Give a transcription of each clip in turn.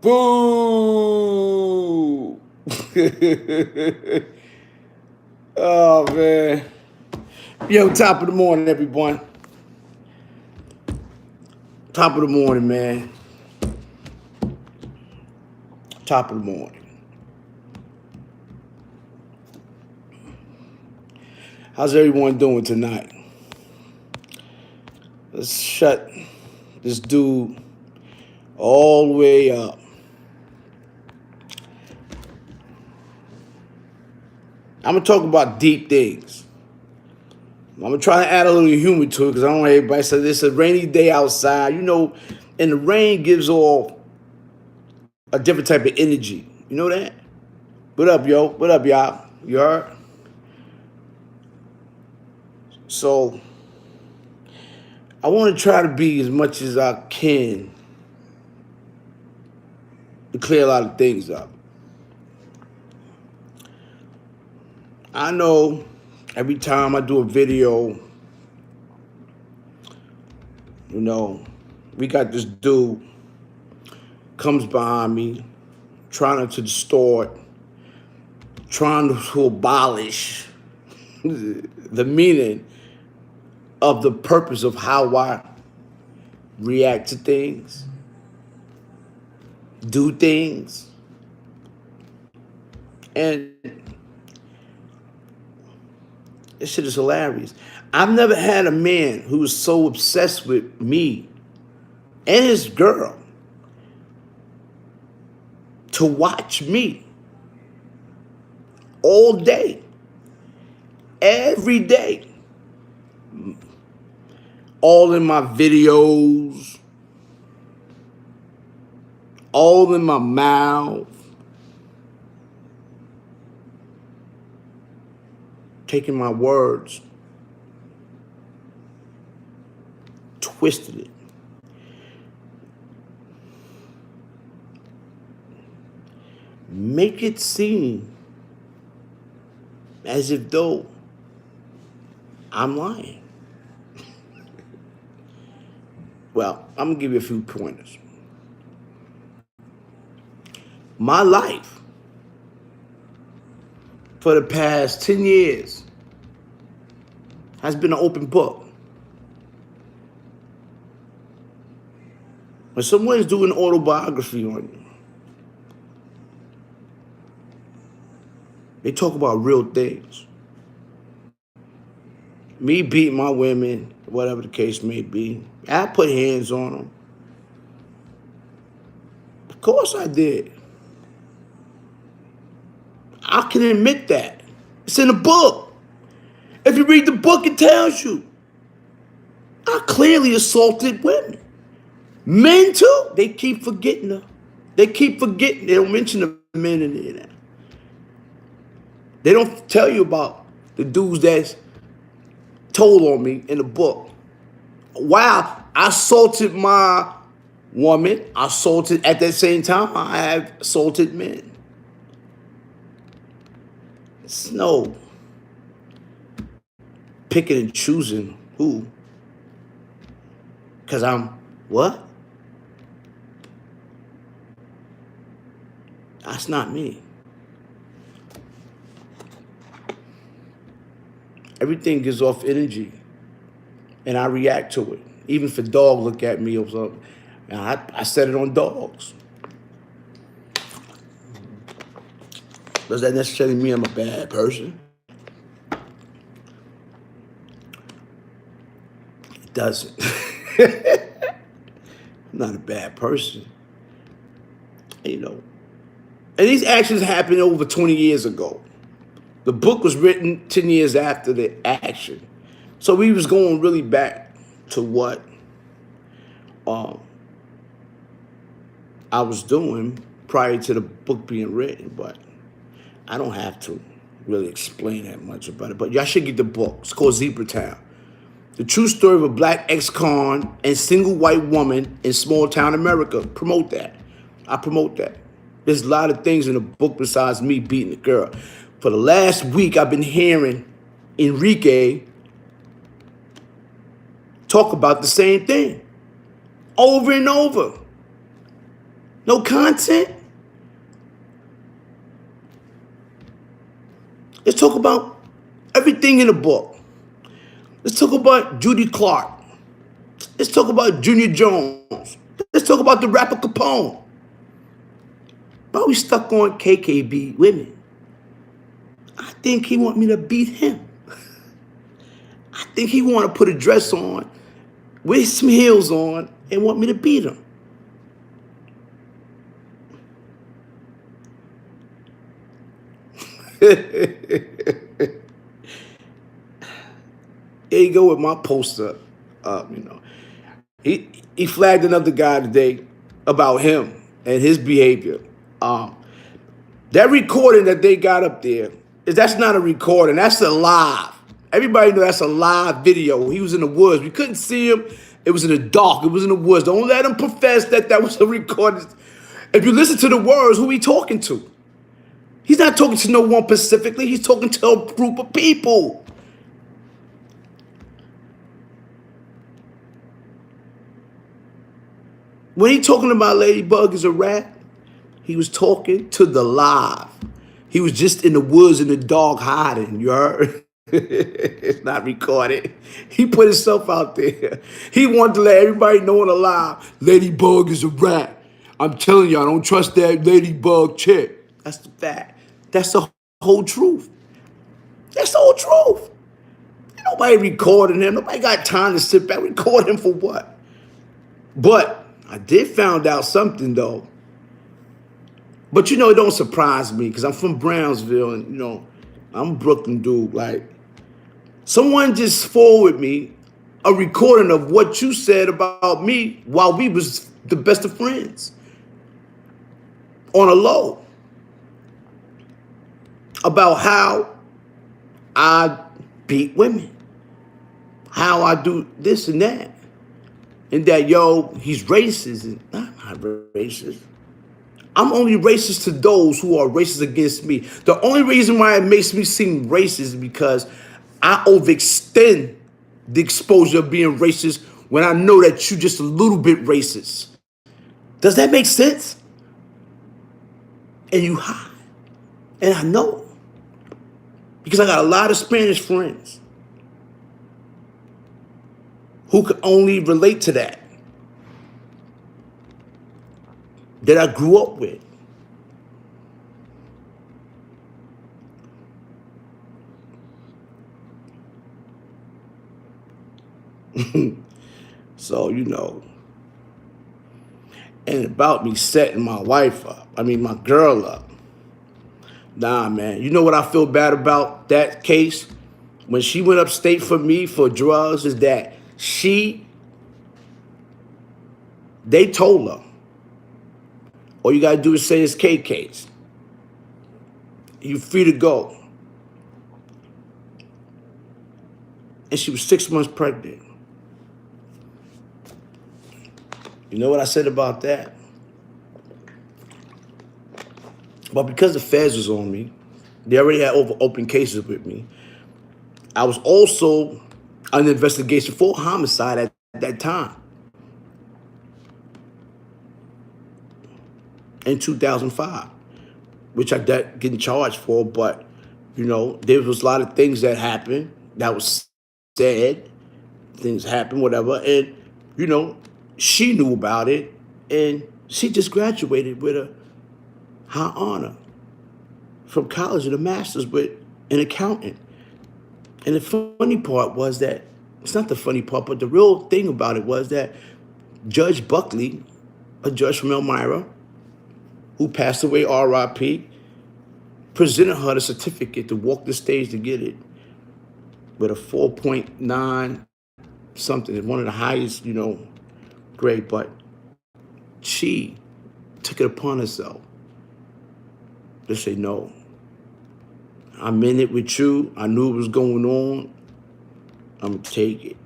Boo! Oh, man. Yo, top of the morning, everyone. Top of the morning, man. Top of the morning. How's everyone doing tonight? Let's shut this dude all the way up. I'm going to talk about deep things. I'm going to try to add a little humor to it because I don't want everybody to say it's a rainy day outside. You know, and the rain gives off a different type of energy. You know that? What up, yo? What up, y'all? You heard? So, I want to try to be as much as I can to clear a lot of things up. I know every time I do a video, you know, we got this dude comes behind me trying to distort, trying to abolish the meaning of the purpose of how I react to things, do things. And this shit is hilarious. I've never had a man who was so obsessed with me and his girl to watch me all day, every day, all in my videos, all in my mouth, taking my words, twisted it. Make it seem as if though I'm lying. Well, I'm gonna give you a few pointers. My life for the past 10 years has been an open book. When someone's doing an autobiography on you, they talk about real things. Me beating my women, whatever the case may be. I put hands on them. Of course I did. I can admit that. It's in the book. If you read the book, it tells you. I clearly assaulted women. Men too. They keep forgetting her. They keep forgetting. They don't mention the men in there now. They don't tell you about the dudes that's told on me in the book. Wow, I assaulted my woman. I assaulted, at that same time, I have assaulted men. It's no picking and choosing who. Because I'm, what? That's not me. Everything gives off energy, and I react to it. Even if a dog look at me or something, and I set it on dogs. Does that necessarily mean I'm a bad person? It doesn't. I'm not a bad person. You know. And these actions happened over 20 years ago. The book was written 10 years after the action. So we was going really back to what I was doing prior to the book being written, but I don't have to really explain that much about it. But y'all should get the book. It's called Zebra Town. The true story of a black ex-con and single white woman in small town America. Promote that. I promote that. There's a lot of things in the book besides me beating the girl. For the last week, I've been hearing Enrique talk about the same thing over and over. No content? Let's talk about everything in the book. Let's talk about Judy Clark. Let's talk about Junior Jones. Let's talk about the rapper Capone. But we stuck on KKB women. I think he want me to beat him. I think he want to put a dress on with some heels on and want me to beat him. Here you go with my poster up, you know. He flagged another guy today about him and his behavior. That recording that they got up there, that's not a recording, that's a live. Everybody know that's a live video. He was in the woods. We couldn't see him. It was in the dark. It was in the woods. Don't let him profess that that was a recording. If you listen to the words, who he talking to? He's not talking to no one specifically. He's talking to a group of people. When he talking about Ladybug is a rat, he was talking to the live. He was just in the woods in the dark hiding, you heard? It's not recorded. He put himself out there. He wanted to let everybody know on the live, Ladybug is a rat. I'm telling you, I don't trust that Ladybug chick. That's the fact. That's the whole truth. That's the whole truth. Ain't nobody recording him. Nobody got time to sit back. Record him for what? But I did find out something, though. But, you know, it don't surprise me because I'm from Brownsville and, you know, I'm a Brooklyn dude. Like, someone just forwarded me a recording of what you said about me while we was the best of friends on a low. About how I beat women, how I do this and that. And that, yo, he's racist. And I'm not racist. I'm only racist to those who are racist against me. The only reason why it makes me seem racist is because I overextend the exposure of being racist when I know that you're just a little bit racist. Does that make sense? And you hide. And I know. Because I got a lot of Spanish friends who could only relate to that I grew up with. So, you know, and about me setting my wife up, my girl up. Nah, man, you know what I feel bad about that case? When she went upstate for me for drugs is that they told her, all you gotta do is say it's KK's. You free to go. And she was 6 months pregnant. You know what I said about that? But because the feds was on me, they already had open cases with me. I was also under investigation for homicide at that time. In 2005, which I got getting charged for, but, you know, there was a lot of things that happened that was said, things happened, whatever, and, you know, she knew about it, and she just graduated with a high honor from college and a master's with an accountant. And the funny part was that, it's not the funny part, but the real thing about it was that Judge Buckley, a judge from Elmira, who passed away, R.I.P., presented her the certificate to walk the stage to get it with a 4.9 something, one of the highest, you know, grade. But she took it upon herself to say, no, I'm in it with you. I knew what was going on. I'm going to take it.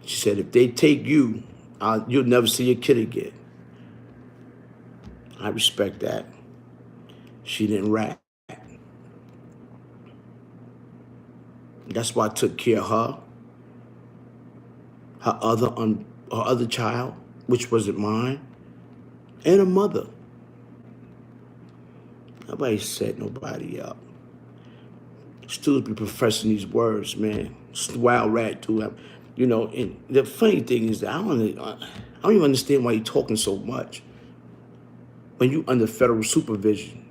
She said, if they take you, you'll never see your kid again. I respect that. She didn't rat. That's why I took care of her, her other child, which wasn't mine, and a mother. Nobody set nobody up. Students be professing these words, man. It's the wild rat, dude. You know, and the funny thing is that I don't even understand why you're talking so much when you under federal supervision.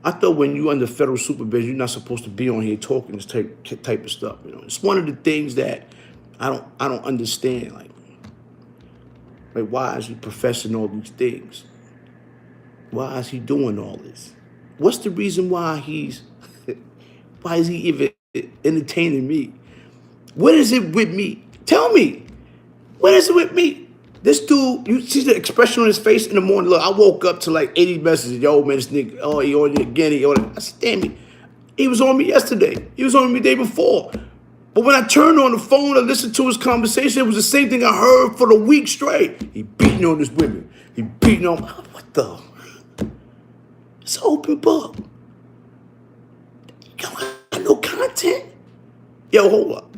I thought when you under federal supervision, you're not supposed to be on here talking this type of stuff. You know, it's one of the things that I don't understand. Like why is he professing all these things? Why is he doing all this? What's the reason why why is he even entertaining me? What is it with me? Tell me. What is it with me? This dude, you see the expression on his face in the morning. Look, I woke up to like 80 messages. Yo, man, this nigga, oh, he on you again. I said, damn it. He was on me yesterday. He was on me the day before. But when I turned on the phone to listen to his conversation, it was the same thing I heard for the week straight. He beating on his women. He beating on, what the? It's an open book. Yo, I got no content. Yo, hold up.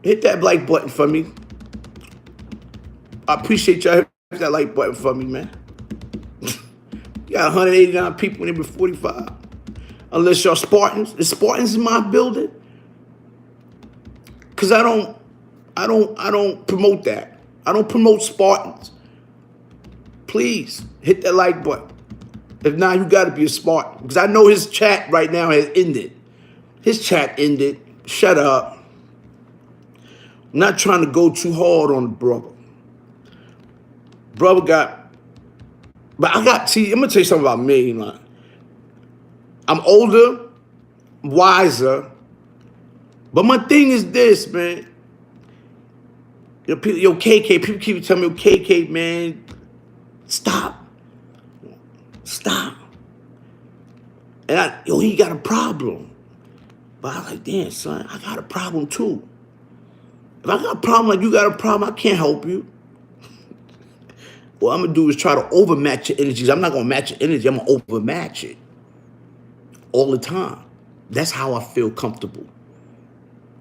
Hit that like button for me. I appreciate y'all hitting that like button for me, man. You got 189 people in there with 45. Unless y'all Spartans. Is Spartans in my building? Cause I don't promote that. I don't promote Spartans. Please hit that like button. If not, you gotta be a Spartan. Because I know his chat right now has ended. His chat ended. Shut up. I'm not trying to go too hard on the brother. Brother see, I'm gonna tell you something about me, man. I'm older, wiser, but my thing is this, man. KK, people keep telling me, KK, man, stop. And he got a problem. But I was like, damn, son, I got a problem too. If I got a problem like you got a problem, I can't help you. What I'm gonna do is try to overmatch your energies. I'm not gonna match your energy, I'm gonna overmatch it. All the time. That's how I feel comfortable.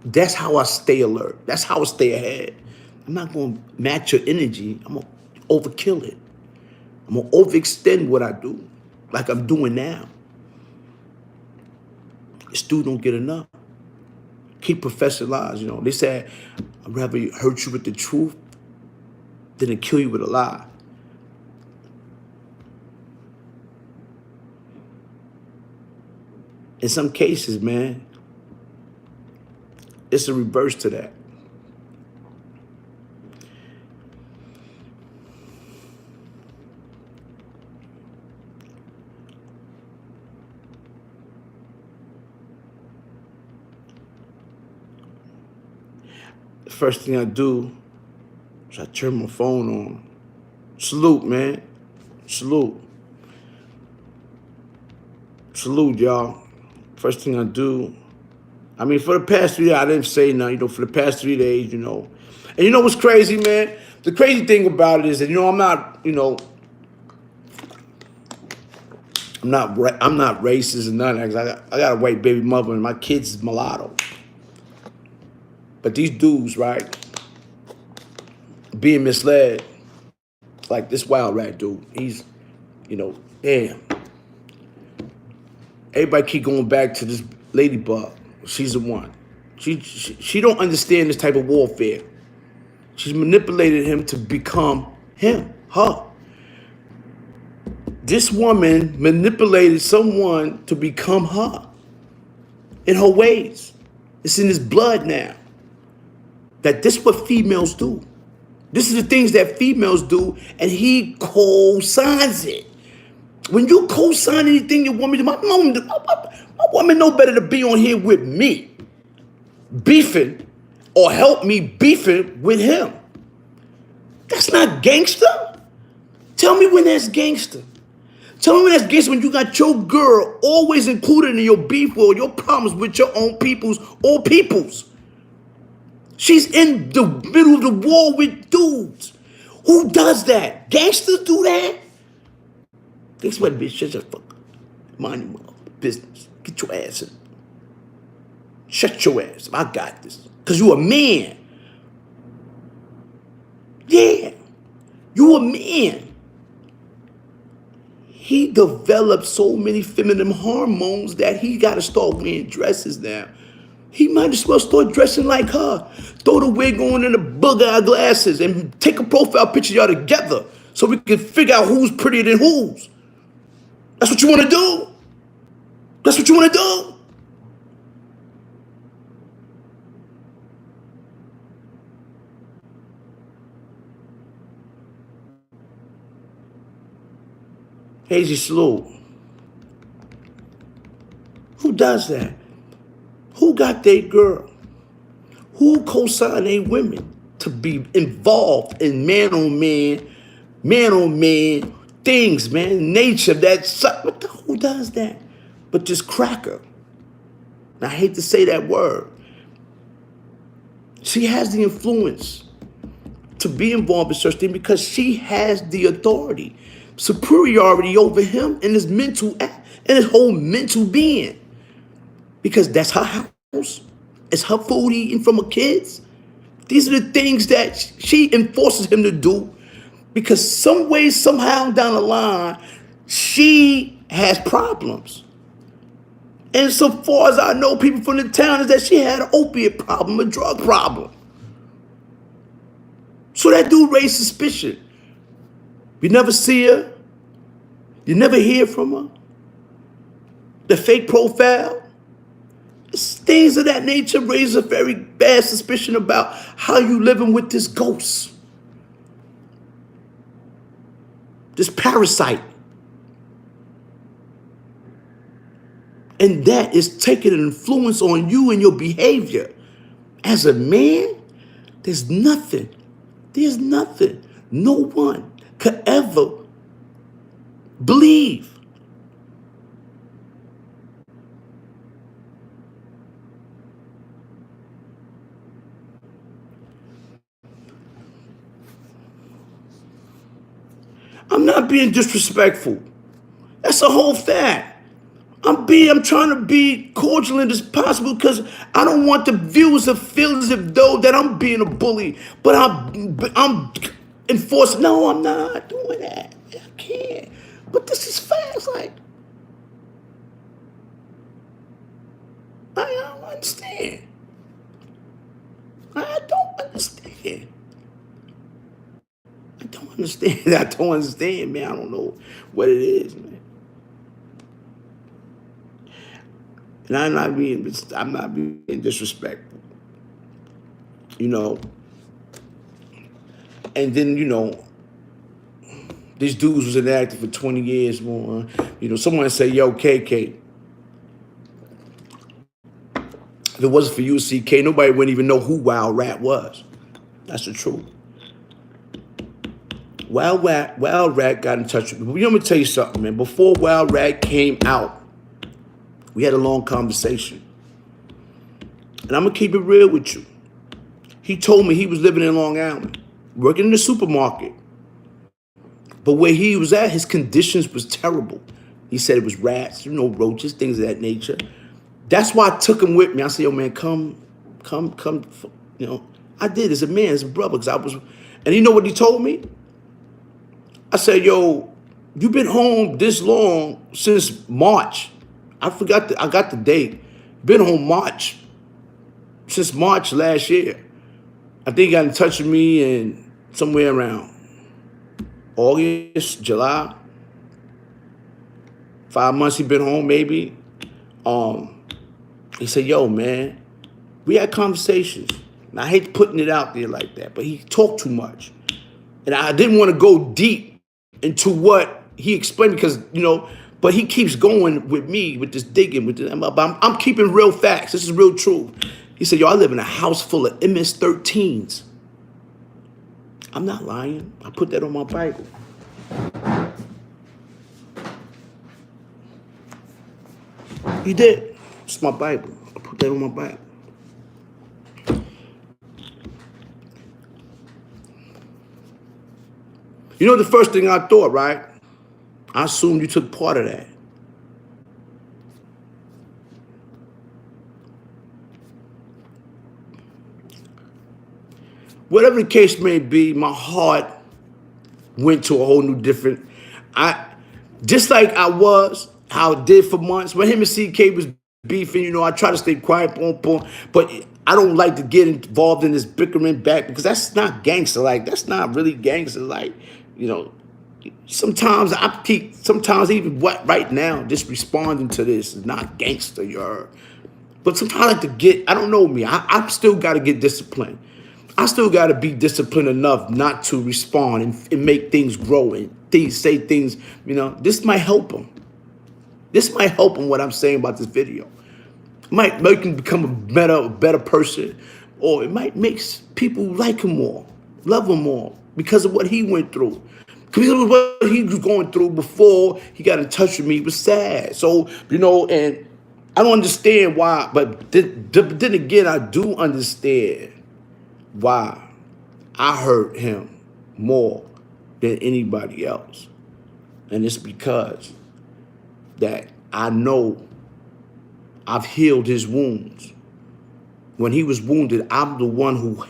That's how I stay alert. That's how I stay ahead. I'm not gonna match your energy, I'm gonna overkill it. I'm gonna overextend what I do, like I'm doing now. This dude don't get enough. Keep professing lies, you know. They said, I'd rather hurt you with the truth than to kill you with a lie. In some cases, man, it's a reverse to that. The first thing I do is I turn my phone on. Salute, man. Salute. Salute, y'all. First thing I do, I mean, for the past 3 days, I didn't say nothing, you know, for the past 3 days, you know. And you know what's crazy, man? The crazy thing about it is that, you know, I'm not racist or nothing. I got a white baby mother and my kids is mulatto. But these dudes, right, being misled, like this wild rat dude, he's, you know, damn. Everybody keep going back to this ladybug. She's the one. She don't understand this type of warfare. She's manipulated him to become him, her. This woman manipulated someone to become her in her ways. It's in his blood now. That this is what females do. This is the things that females do, and he co-signs it. When you co-sign anything you want me to, my woman know better to be on here with me, beefing, or help me beefing with him. That's not gangster. Tell me when that's gangster. Tell me when that's gangster when you got your girl always included in your beef or your problems with your own peoples or peoples. She's in the middle of the war with dudes. Who does that? Gangsters do that? Guess what, bitch? Shut your fuck. Mind your business. Get your ass in. Shut your ass up. I got this. Because you a man. Yeah. You a man. he developed so many feminine hormones that he got to start wearing dresses now. He might as well start dressing like her. Throw the wig on and the bug-eye glasses and take a profile picture of y'all together so we can figure out who's prettier than whose. That's what you want to do? That's what you want to do? Hazy Slow. Who does that? Who got their girl? Who co-signed their women to be involved in man on man things, man, nature, who does that? But this cracker. I hate to say that word. She has the influence to be involved in such things because she has the authority, superiority over him and his mental and his whole mental being. Because that's her house. It's her food eating from her kids. These are the things that she enforces him to do because some way, somehow down the line, she has problems. And so far as I know, people from the town is that she had an opiate problem, a drug problem. So that dude raised suspicion. You never see her. You never hear from her. The fake profile. Things of that nature raise a very bad suspicion about how you living with this ghost. This parasite. And that is taking an influence on you and your behavior. As a man, there's nothing, no one could ever believe. I'm not being disrespectful. That's the whole fact. I'm trying to be cordial and as possible because I don't want the viewers to feel as if though that I'm being a bully, but I'm enforcing. No, I'm not doing that. I can't. But this is fast. Like, I don't understand. I don't understand. I don't understand, man. I don't know what it is, man. And I'm not being disrespectful. You know. And then, these dudes was inactive for 20 years more. Someone say, yo, KK. If it wasn't for UCK, nobody wouldn't even know who Wild Rat was. That's the truth. Wild Rat got in touch with me. Let me tell you something, man. Before Wild Rat came out, we had a long conversation. And I'm going to keep it real with you. He told me he was living in Long Island, working in the supermarket. But where he was at, his conditions was terrible. He said it was rats, roaches, things of that nature. That's why I took him with me. I said, yo, man, come. I did as a man, as a brother. And you know what he told me? I said, yo, you've been home this long since March. I got the date. Been home since March last year. I think he got in touch with me in somewhere around August, July. 5 months he been home, maybe. He said, yo, man, we had conversations. And I hate putting it out there like that, but he talked too much. And I didn't want to go deep into what he explained because, but he keeps going with me, with this digging, I'm keeping real facts. This is real truth. He said, yo, I live in a house full of MS-13s. I'm not lying. I put that on my Bible. He did. It's my Bible. I put that on my Bible. The first thing I thought, right? I assumed you took part of that. Whatever the case may be, my heart went to a whole new different. Just like how I did for months. When him and CK was beefing, I try to stay quiet, boom, boom. But I don't like to get involved in this bickering back because that's not gangster. Like, that's not really gangster. Like, you know, sometimes even what right now, just responding to this is not gangster, you heard. But sometimes I like to I don't know me. I still got to get disciplined. I still got to be disciplined enough not to respond and make things grow and say things, this might help them. This might help them what I'm saying about this video. It might make him become a better person, or it might make people like him more, love him more because of what he went through. Because what he was going through before he got in touch with me was sad. So, and I don't understand why, but then again, I do understand why I hurt him more than anybody else. And it's because that I know I've healed his wounds. When he was wounded, I'm the one who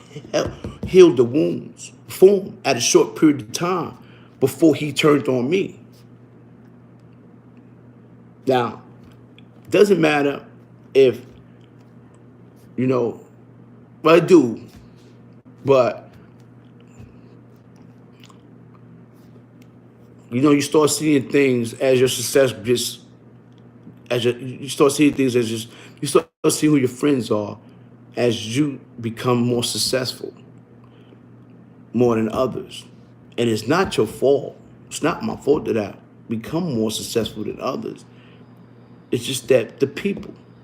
healed the wounds for him at a short period of time before he turned on me. Now, doesn't matter if, well, I do, but, you start seeing things as your success you start seeing things you start seeing who your friends are as you become more successful, more than others. And it's not your fault. It's not my fault that I become more successful than others. It's just that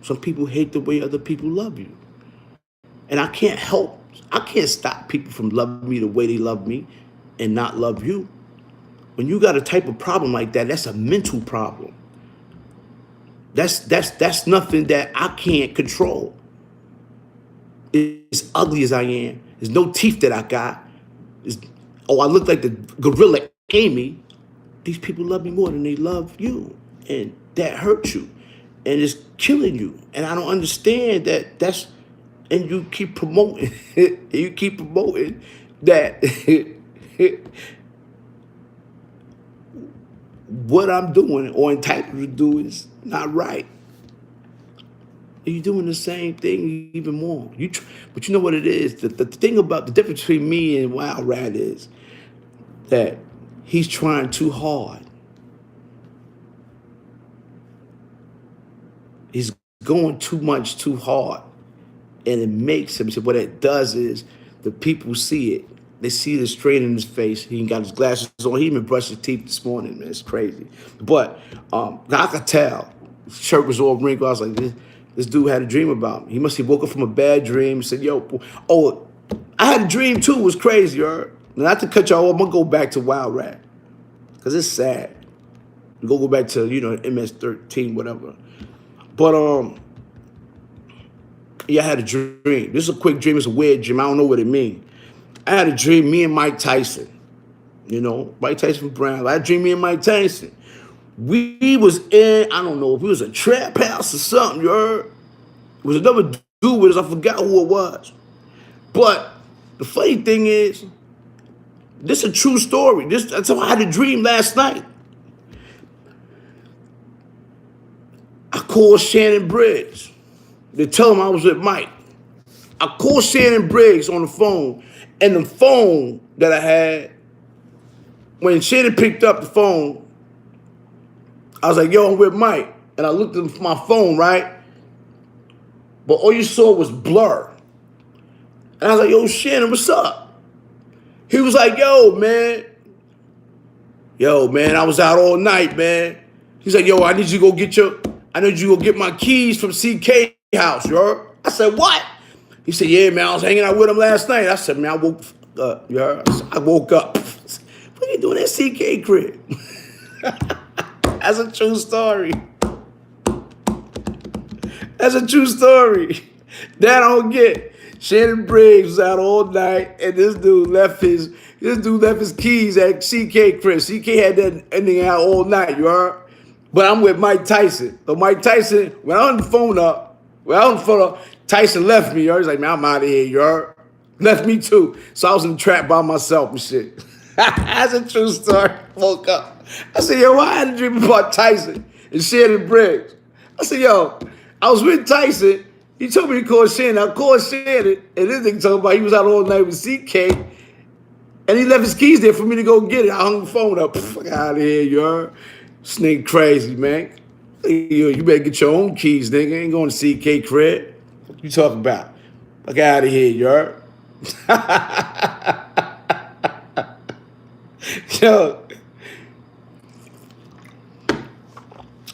some people hate the way other people love you. And I can't stop people from loving me the way they love me and not love you. When you got a type of problem like that, that's a mental problem. That's nothing that I can't control. As ugly as I am, there's no teeth that I got. I look like the gorilla Amy. These people love me more than they love you. And that hurts you. And it's killing you. And I don't understand that and you keep promoting that what I'm doing or entitled to do is not right. You're doing the same thing even more. But you know what it is? The thing about the difference between me and Wild Rat is that he's trying too hard. He's going too hard. And it makes him, so what it does is the people see it. They see the strain in his face. He ain't got his glasses on. He even brushed his teeth this morning, man. It's crazy. But I could tell. His shirt was all wrinkled. I was like, this dude had a dream about me. He must have woke up from a bad dream and said, I had a dream too. It was crazy, right? Not to cut y'all off, I'm going to go back to Wild Rat. Because it's sad. Go back to, MS-13, whatever. But, yeah, I had a dream. This is a quick dream. It's a weird dream. I don't know what it means. I had a dream, me and Mike Tyson. Mike Tyson from Brown. I had a dream, me and Mike Tyson. We was in, I don't know if it was a trap house or something, you heard? It was another dude with us. I forgot who it was. But the funny thing is, this is a true story. That's how I had a dream last night. I called Shannon Briggs. They tell him I was with Mike. I called Shannon Briggs on the phone, and the phone that I had, when Shannon picked up the phone, I was like, yo, I'm with Mike. And I looked at my phone, right? But all you saw was blur. And I was like, yo, Shannon, what's up? He was like, yo, man, I was out all night, man. He's like, yo, I need you to go get my keys from CK house, you heard? I said, what? He said, yeah, man, I was hanging out with him last night. I said, man, I woke up, you heard? I woke up. What are you doing at CK crib? That's a true story. That's a true story. That I don't get. Shannon Briggs was out all night, and this dude left his keys at CK crib. CK had that ending out all night, you heard? But I'm with Mike Tyson. So Mike Tyson, when I on the phone up, Tyson left me, you heard? He's like, man, I'm out of here, you heard? Left me too. So I was in the trap by myself and shit. That's a true story. Woke up. I said, yo, I had a dream about Tyson and Shannon Briggs. I said, yo, I was with Tyson. He told me to call Shannon. I called Shannon, and this nigga talking about he was out all night with CK, and he left his keys there for me to go get it. I hung the phone up. Fuck out of here, you heard? Snake crazy, man. You better get your own keys, nigga. Ain't going to CK crib. What you talking about? Fuck out of here, you heard? Yo.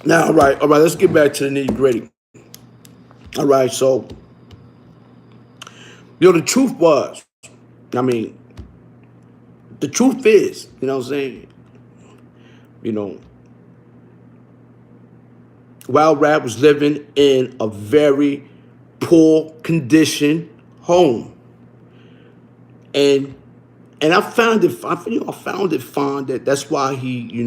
Now, all right, let's get back to the nitty-gritty. All right, so, the truth was, the truth is, you know what I'm saying? Wild Rat was living in a very poor condition home. And I found it fine that's why he,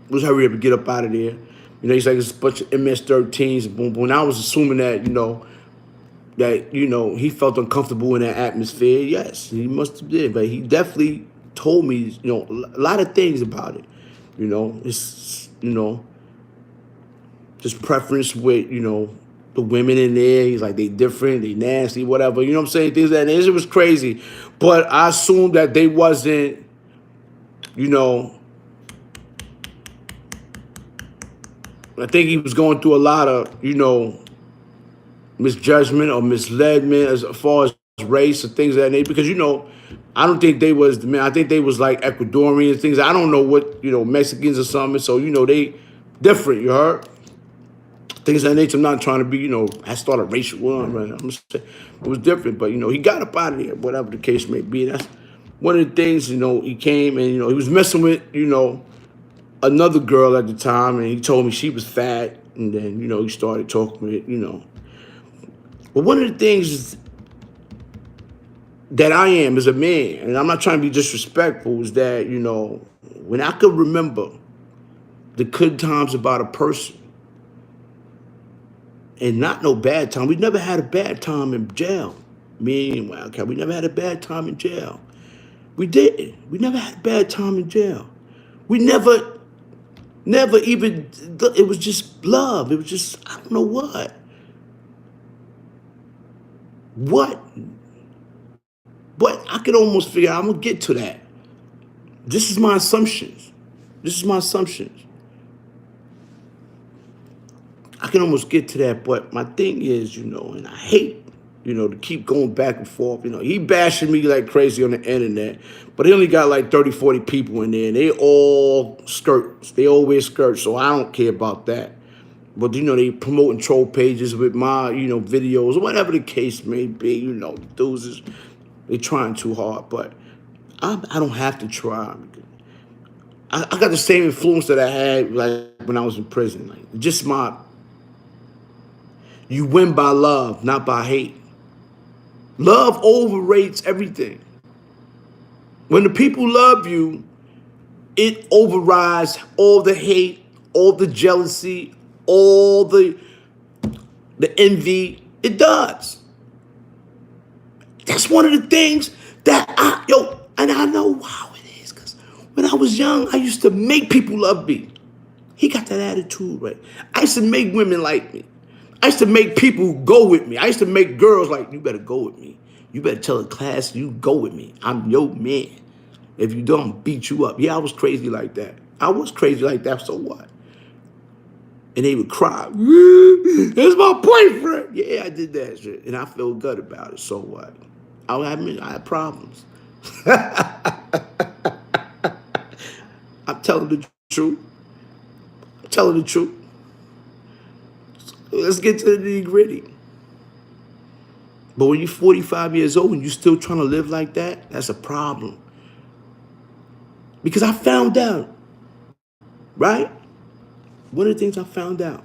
was hurry up and get up out of there. He's like, it's a bunch of MS-13s and boom, boom. And I was assuming that, he felt uncomfortable in that atmosphere. Yes, he must have did. But he definitely told me, a lot of things about it. It's, just preference with, the women in there. He's like, they different, they nasty, whatever. You know what I'm saying? Things like that. It was crazy. But I assumed that they wasn't, I think he was going through a lot of, misjudgment or misleadment as far as race or things of that nature. Because, I don't think they was, man, I think they was like Ecuadorians, things. I don't know what, Mexicans or something. So, they different, you heard? Things of that nature. I'm not trying to be, I started racial war. Right? I'm just saying it was different. But, he got up out of there, whatever the case may be. That's one of the things, he came and, he was messing with, another girl at the time, and he told me she was fat, and then, he started talking with, But one of the things that I am as a man, and I'm not trying to be disrespectful, is that, when I could remember the good times about a person, and not no bad time. We never had a bad time in jail. Me and Wildcat, we never had a bad time in jail. We didn't. We never had a bad time in jail. We never even, it was just love. It was just, I don't know what. But I could almost figure out, I'm going to get to that. This is my assumptions. I can almost get to that, but my thing is, and I hate, to keep going back and forth. He bashing me like crazy on the internet, but he only got like 30, 40 people in there, and they all skirts. They all wear skirts, so I don't care about that. But, they promoting troll pages with my, videos, or whatever the case may be. Dudes they trying too hard, but I don't have to try. I got the same influence that I had like when I was in prison. Like, just you win by love, not by hate. Love overrates everything. When the people love you, it overrides all the hate, all the jealousy, all the envy. It does. That's one of the things that and I know how it is, because when I was young, I used to make people love me. He got that attitude, right? I used to make women like me. I used to make people go with me. I used to make girls like, you better go with me. You better tell the class you go with me. I'm your man. If you don't, I'll beat you up. Yeah, I was crazy like that. So what? And they would cry. That's my boyfriend. Yeah, I did that shit. And I feel good about it. So what? I had problems. I'm telling the truth. Let's get to the nitty-gritty. But when you're 45 years old and you're still trying to live like that, that's a problem. Because I found out, right? One of the things I found out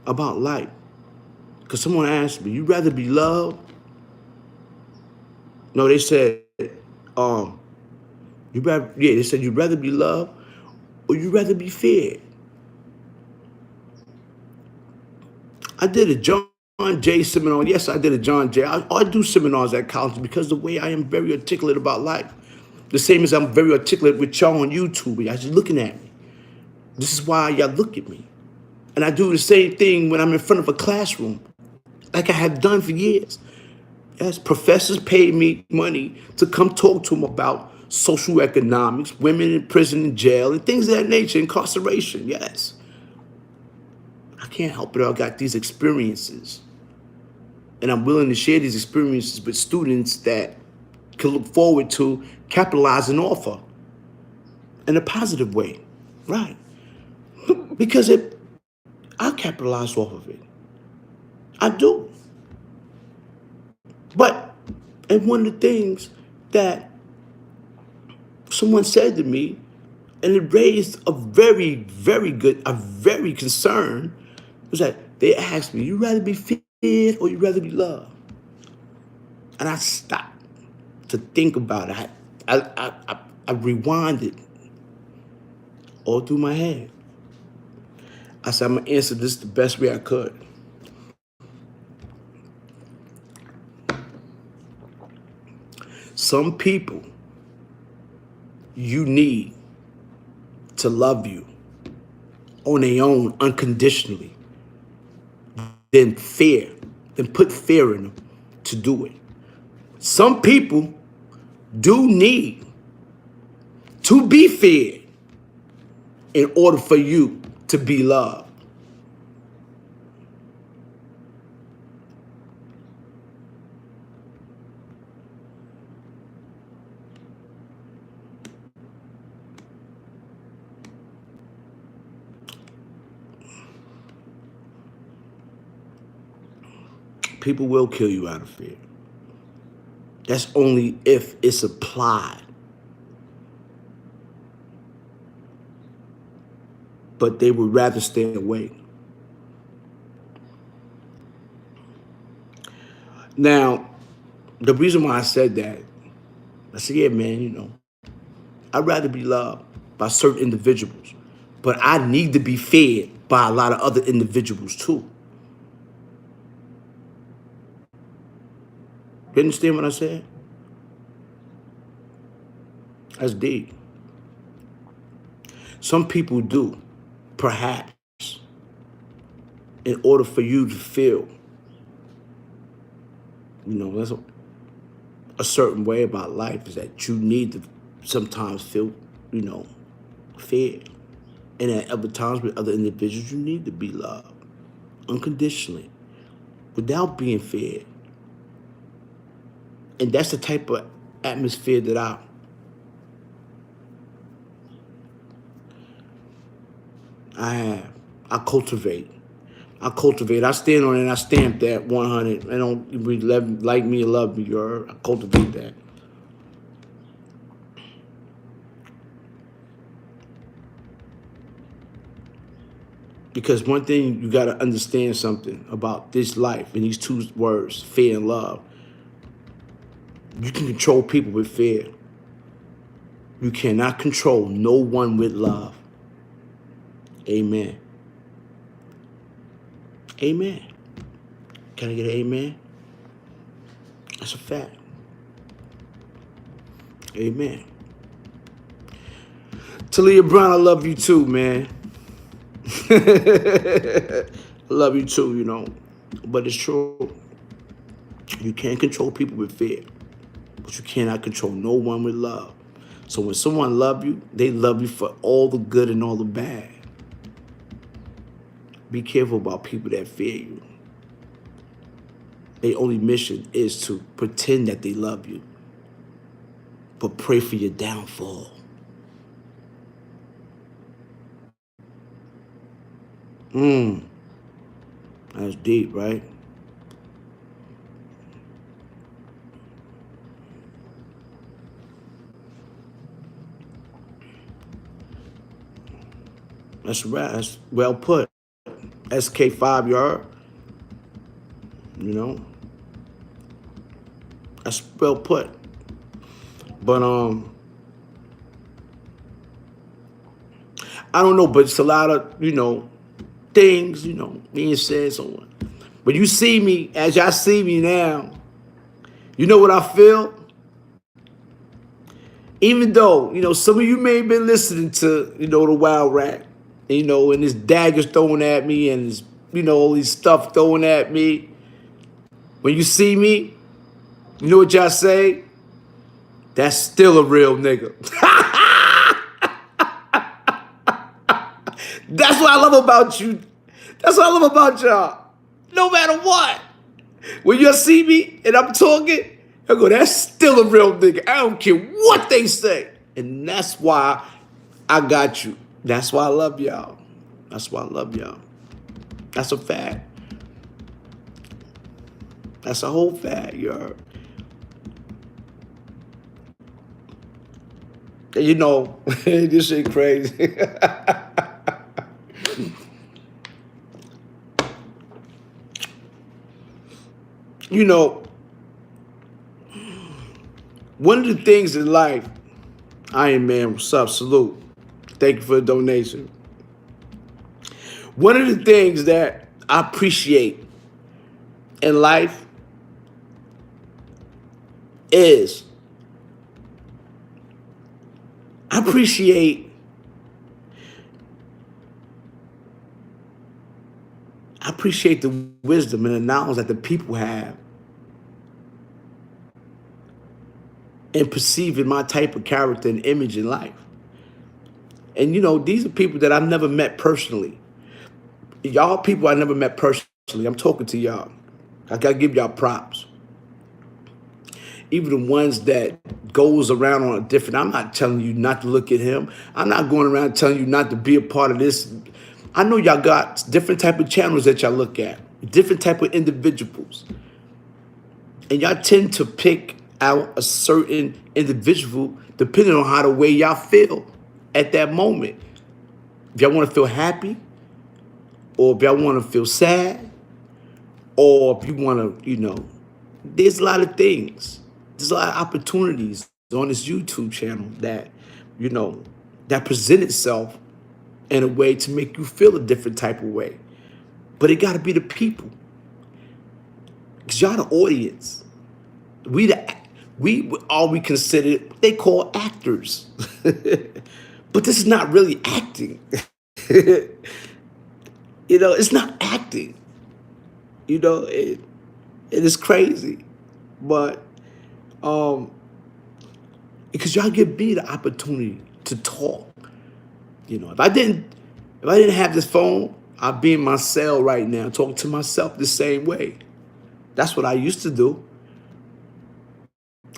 about life, because someone asked me, you rather be loved? No, they said, they said you'd rather be loved or you'd rather be feared. I did a John Jay seminar. Yes, I did a John Jay. I do seminars at college because the way I am very articulate about life. The same as I'm very articulate with y'all on YouTube. Y'all just looking at me. This is why y'all look at me. And I do the same thing when I'm in front of a classroom, like I have done for years. Yes, professors paid me money to come talk to them about social economics, women in prison and jail, and things of that nature, incarceration. Yes. I can't help it. I got these experiences. And I'm willing to share these experiences with students that can look forward to capitalizing off of in a positive way. Right. Because I capitalize off of it. I do. But, and one of the things that someone said to me, and it raised a very, very good, a very concern, was that they asked me, you rather be feared or you rather be loved? And I stopped to think about it. I rewinded all through my head. I said, I'm going to answer this the best way I could. Some people you need to love you on their own unconditionally, then put fear in them to do it. Some people do need to be feared in order for you to be loved. People will kill you out of fear. That's only if it's applied. But they would rather stay away. Now, the reason why I said that, I said, yeah, man, I'd rather be loved by certain individuals, but I need to be fed by a lot of other individuals too. You understand what I said? That's deep. Some people do, perhaps, in order for you to feel, that's a certain way about life, is that you need to sometimes feel, fear. And at other times with other individuals, you need to be loved unconditionally without being feared. And that's the type of atmosphere that I have. I cultivate. I stand on it and I stamp that 100. I don't like me or love me, I cultivate that. Because one thing, you got to understand something about this life and these two words, fear and love. You can control people with fear. You cannot control no one with love. Amen. Amen. Can I get an amen? That's a fact. Amen. Talia Brown, I love you too, man. I love you too, But it's true. You can't control people with fear, but you cannot control no one with love. So when someone loves you, they love you for all the good and all the bad. Be careful about people that fear you. Their only mission is to pretend that they love you, but pray for your downfall. That's deep, right? That's right. That's well put. SK5 yard. That's well put. But I don't know, but it's a lot of, things, being said so on. But you see me, as y'all see me now, you know what I feel? Even though, some of you may have been listening to, the Wild Rat, You know, and his daggers thrown at me and his, you know, all these stuff thrown at me. When you see me, you know what y'all say? That's still a real nigga. That's what I love about you. That's what I love about y'all. No matter what. When you see me and I'm talking, I go, that's still a real nigga. I don't care what they say. And that's why I got you. That's why I love y'all. That's why I love y'all. That's a fact. That's a whole fact, you heard. And you know, this shit crazy. You know, one of the things in life, Iron Man, what's up? Salute. Thank you for the donation. One of the things that I appreciate in life is I appreciate the wisdom and the knowledge that the people have in perceiving my type of character and image in life. And you know, these are people that I've never met personally. Y'all people I never met personally. I'm talking to y'all. I gotta give y'all props. Even the ones that goes around on a different, I'm not telling you not to look at him. I'm not going around telling you not to be a part of this. I know y'all got different type of channels that y'all look at, different type of individuals. And y'all tend to pick out a certain individual depending on how the way y'all feel at that moment. If y'all want to feel happy, or if y'all want to feel sad, or if you want to, you know, there's a lot of things. There's a lot of opportunities on this YouTube channel that, you know, that present itself in a way to make you feel a different type of way. But it got to be the people. Because y'all the audience. We consider, they call actors. But this is not really acting. You know, it's not acting. You know, it is crazy. But because y'all give me the opportunity to talk. You know, if I didn't have this phone, I'd be in my cell right now talking to myself the same way. That's what I used to do.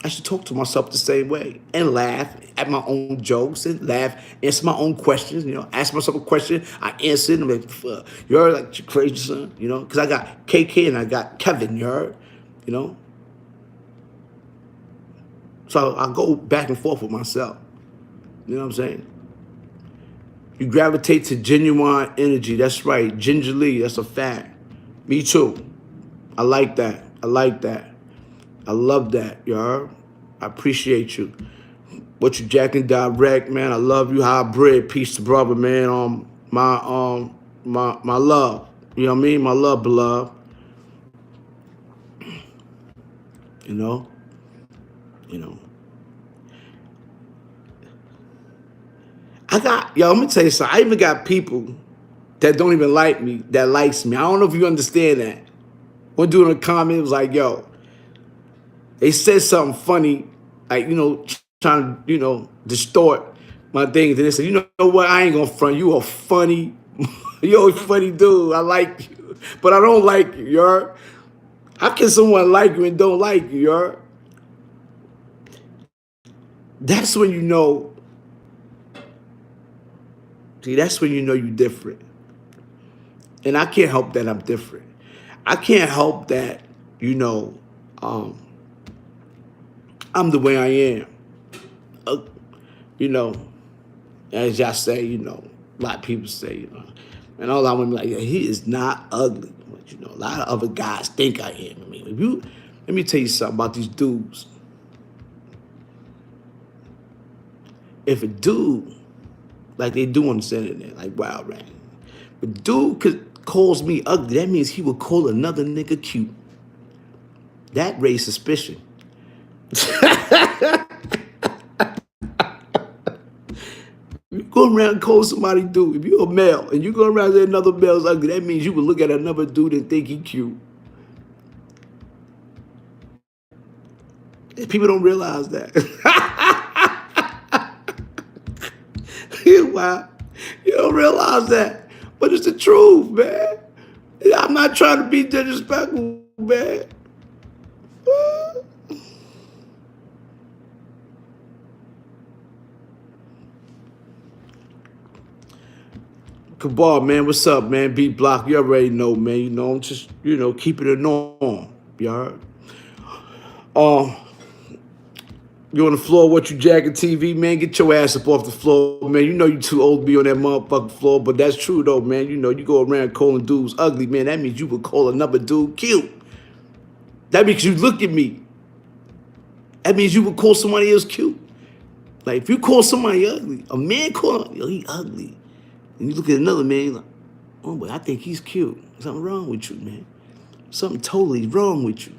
I should talk to myself the same way and laugh at my own jokes and laugh, answer my own questions. You know, ask myself a question, I answer it. I'm like, you heard, like, you crazy son, you know, because I got KK and I got Kevin, you heard, you know. So I go back and forth with myself. You know what I'm saying? You gravitate to genuine energy. That's right. Gingerly, that's a fact. Me too. I like that. I like that. I love that, you heard? I appreciate you. What you jacking direct, man. I love you. Hybrid. Peace to brother, man. My love. You know what I mean? My love, beloved. You know? You know. I'm gonna tell you something. I even got people that don't even like me, that likes me. I don't know if you understand that. One dude in the comment was like, yo, they said something funny, like, you know, trying to, you know, distort my things. And they said, you know what? I ain't gonna front. You a funny, you a funny dude. I like you, but I don't like you, you heard? How can someone like you and don't like you, you heard? That's when you know. See, that's when you know you're different. And I can't help that I'm different. I can't help that, you know, I'm the way I am. You know, as y'all say, you know, a lot of people say, you know, and all I want to be like, yeah, he is not ugly. But, you know, a lot of other guys think I am. I mean, let me tell you something about these dudes. If a dude, like they do on the internet, like Wild Rat, if a dude calls me ugly, that means he would call another nigga cute. That raised suspicion. You go around and call somebody dude. If you're a male and you go around and say another male's ugly, that means you would look at another dude and think he cute. And people don't realize that. Wow. You don't realize that. But it's the truth, man. I'm not trying to be disrespectful, man. Cabal, man, what's up, man? Beat Block, you already know, man. You know, I'm just, keeping it on. You heard? You on the floor, what you jacking TV, man? Get your ass up off the floor, man. You know you too old to be on that motherfucking floor, but that's true, though, man. You know, you go around calling dudes ugly, man. That means you would call another dude cute. That means you look at me. That means you would call somebody else cute. Like, if you call somebody ugly, a man call him, yo, he ugly. And you look at another man, you're like, oh, but I think he's cute. Something wrong with you, man. Something totally wrong with you.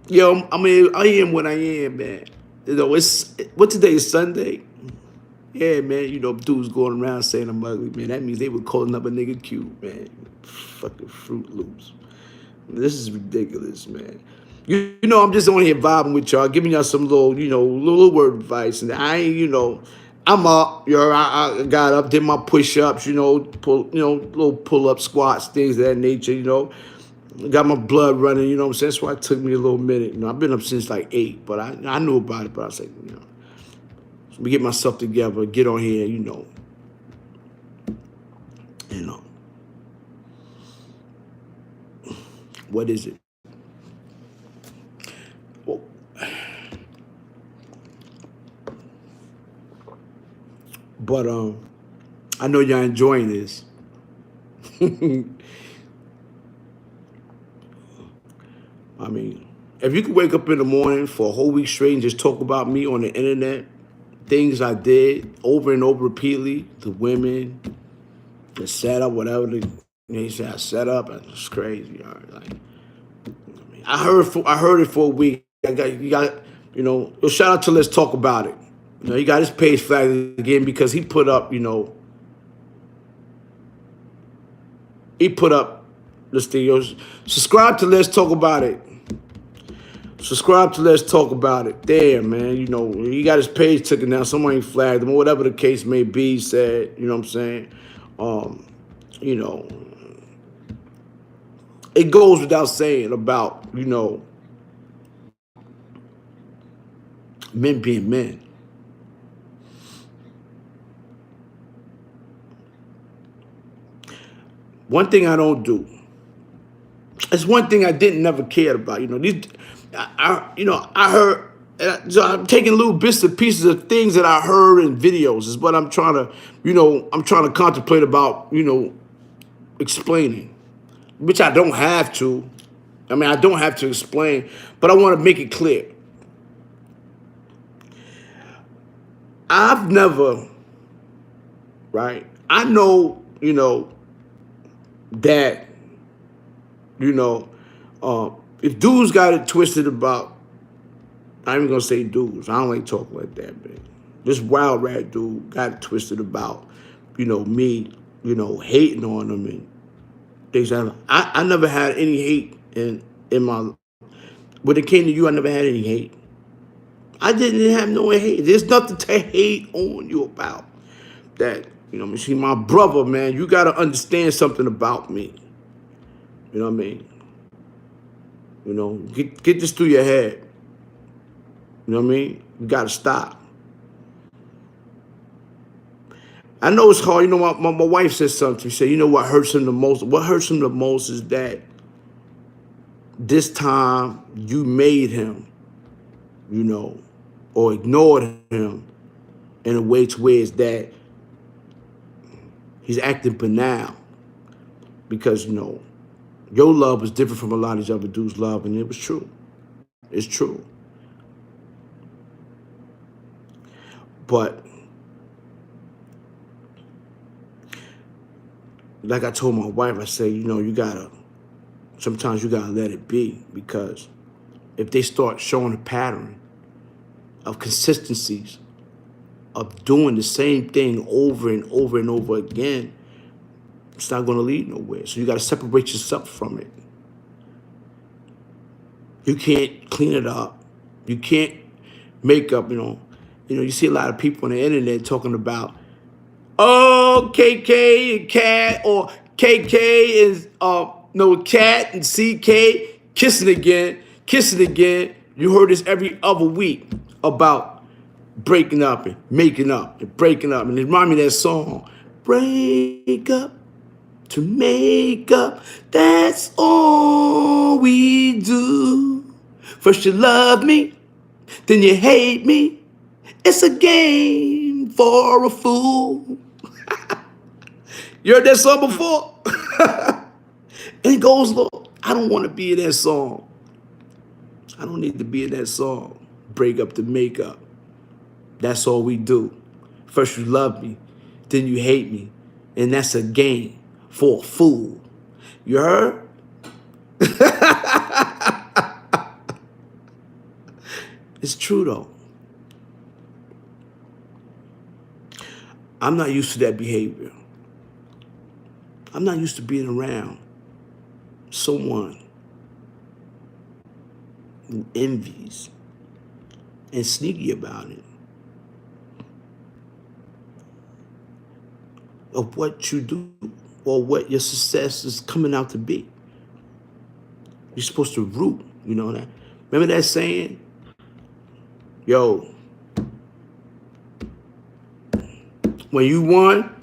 Yo, I mean, I am what I am, man. You know, what today is Sunday? Yeah, man, dudes going around saying I'm ugly, man. That means they would call another nigga cute, man. Fucking Fruit Loops. This is ridiculous, man. You know, I'm just on here vibing with y'all, giving y'all some little word advice. And I ain't, I'm up. I got up, did my push-ups, little pull-up squats, things of that nature, Got my blood running, you know what I'm saying? That's why it took me a little minute. I've been up since like 8, but I knew about it, but I was like, let me get myself together, get on here, What is it? Well, but I know y'all enjoying this. I mean, if you could wake up in the morning for a whole week straight and just talk about me on the internet, things I did over and over repeatedly, the women, the setup, whatever they say I set up, it's crazy. Like, I heard it for a week. Shout out to Let's Talk About It. He got his page flagged again because he put up, this thing. Subscribe to Let's Talk About It. Subscribe to Let's Talk About It. Damn, man. He got his page taken down. Somebody flagged him, or whatever the case may be, said, you know what I'm saying? It goes without saying about, men being men. One thing I don't do. It's one thing I didn't never cared about. I heard. So I'm taking little bits and pieces of things that I heard in videos. Is what I'm trying to, contemplate about, explaining, which I don't have to. I mean, I don't have to explain, but I want to make it clear. I've never, right? I know, that, if dudes got it twisted about, I ain't even gonna say dudes. I don't like talking like that, man. This wild rat dude got it twisted about, me, hating on them and things like that. I never had any hate in my. When it came to you, I never had any hate. I didn't have no hate. There's nothing to hate on you about. That, see, my brother, man, you got to understand something about me. You know what I mean? Get this through your head. You know what I mean? You got to stop. I know it's hard. My wife said something. She said, what hurts him the most? What hurts him the most is that this time you made him, or ignored him in a way to where it's that he's acting banal. Because, your love was different from a lot of these other dudes' love, and it was true. It's true. But, like I told my wife, I said, you gotta sometimes you gotta let it be, because if they start showing a pattern of consistencies of doing the same thing over and over and over again, it's not going to lead nowhere. So you got to separate yourself from it. You can't clean it up. You can't make up, you see a lot of people on the internet talking about, oh, KK and Cat, or KK is no, Cat and CK kissing again. You heard this every other week about breaking up and making up and breaking up. And it reminds me of that song, break up to make up, that's all we do. First you love me, then you hate me. It's a game for a fool. You heard that song before? And it goes, look, I don't want to be in that song. I don't need to be in that song. Break up to make up. That's all we do. First you love me, then you hate me. And that's a game for a fool. You heard? It's true though. I'm not used to that behavior. I'm not used to being around someone who envies and sneaky about it of what you do or what your success is coming out to be. You're supposed to root, you know that? Remember that saying? Yo, when you won,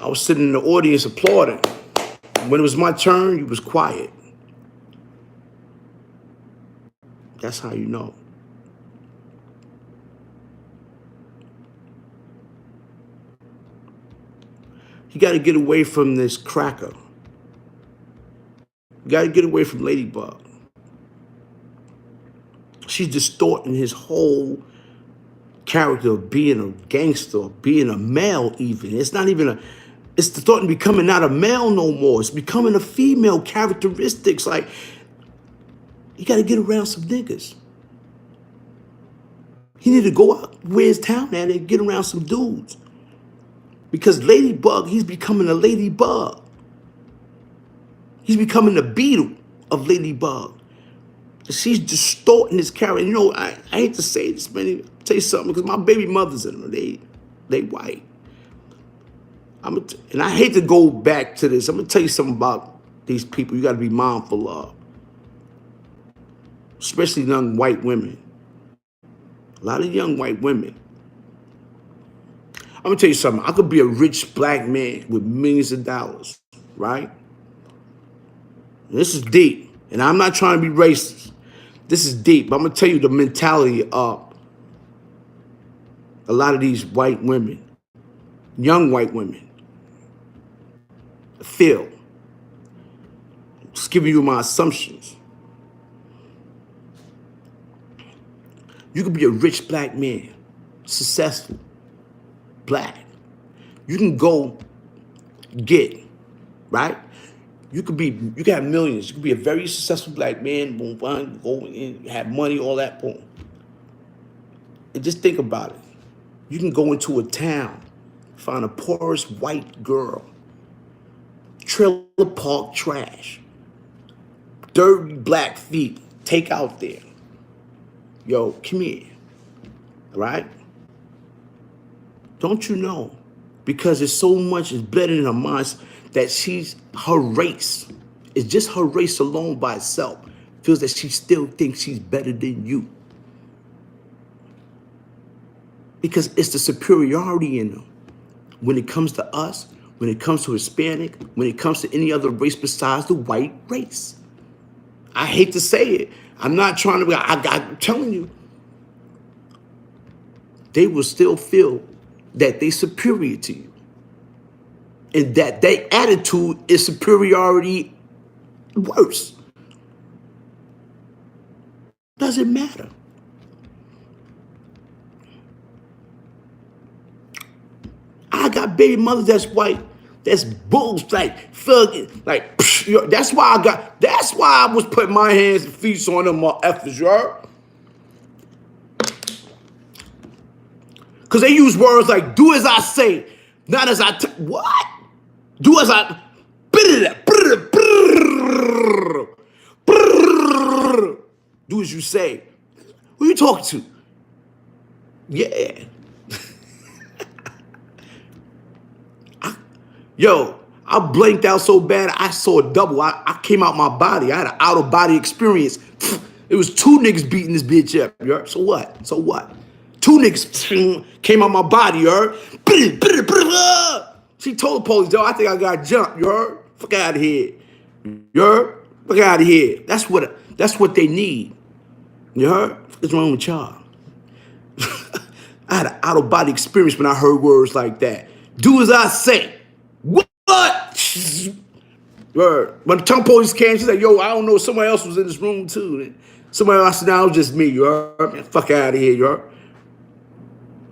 I was sitting in the audience applauding. When it was my turn, you was quiet. That's how you know. You got to get away from this cracker. You got to get away from Ladybug. She's distorting his whole character of being a gangster, being a male even. It's not even it's distorting becoming not a male no more. It's becoming a female characteristics. Like, you got to get around some niggas. He need to go out where his town at and get around some dudes. Because Ladybug, he's becoming a Ladybug. He's becoming the beetle of Ladybug. She's distorting his character. You know, I hate to say this, man. I'll tell you something, because my baby mothers in them, they white. And I hate to go back to this. I'm going to tell you something about these people you got to be mindful of. Especially young white women. A lot of young white women. I'm going to tell you something. I could be a rich black man with millions of dollars, right? And this is deep. And I'm not trying to be racist. This is deep. But I'm going to tell you the mentality of a lot of these white women, young white women, feel. Just giving you my assumptions. You could be a rich black man, successful, black. You can go get, right? You can have millions. You could be a very successful black man, boom, boom, go in, have money, all that, boom. And just think about it. You can go into a town, find a poorest white girl, trailer park trash, dirty black feet, take out there. Yo, come here, right? Don't you know? Because there's so much is better in her mind that her race, it's just her race alone by itself, feels that she still thinks she's better than you. Because it's the superiority in them. When it comes to us, when it comes to Hispanic, when it comes to any other race besides the white race. I hate to say it. I'm not trying to, I'm telling you, they will still feel that they're superior to you. And that their attitude is superiority worse. Doesn't matter. I got baby mothers that's white That's bullshit. Like fucking, like that's why I was putting my hands and feet on them effers, you heard? Because they use words like do as I say, not as I what? Do as I do as you say. Who you talking to? Yeah. I blinked out so bad, I saw a double. I came out my body. I had an out-of-body experience. It was 2 niggas beating this bitch up, you heard? So what? 2 niggas came out my body, you heard? She told the police, yo, I think I got jumped, you heard? Fuck out of here. You heard? Fuck out of here. That's what they need. You heard? What's wrong with y'all? I had an out-of-body experience when I heard words like that. Do as I say. What? Word. When the tongue police came, she said, yo, I don't know, somebody else was in this room too. Somebody else said, no, it was just me, you heard? Man, fuck out of here, you heard?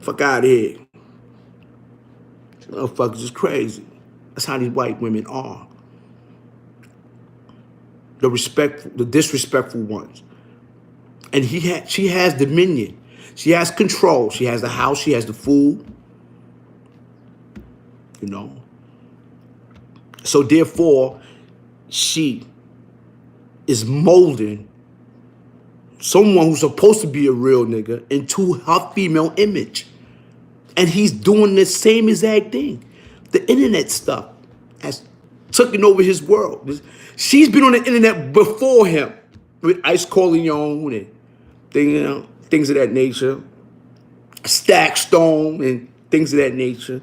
Fuck out of here. Motherfuckers is crazy. That's how these white women are. The disrespectful ones. And she has dominion. She has control. She has the house. She has the food. You know. So therefore, she is molding someone who's supposed to be a real nigga into her female image. And he's doing the same exact thing. The internet stuff has taken over his world. She's been on the internet before him with Ice Corleone and things of that nature, Stack Stone and things of that nature.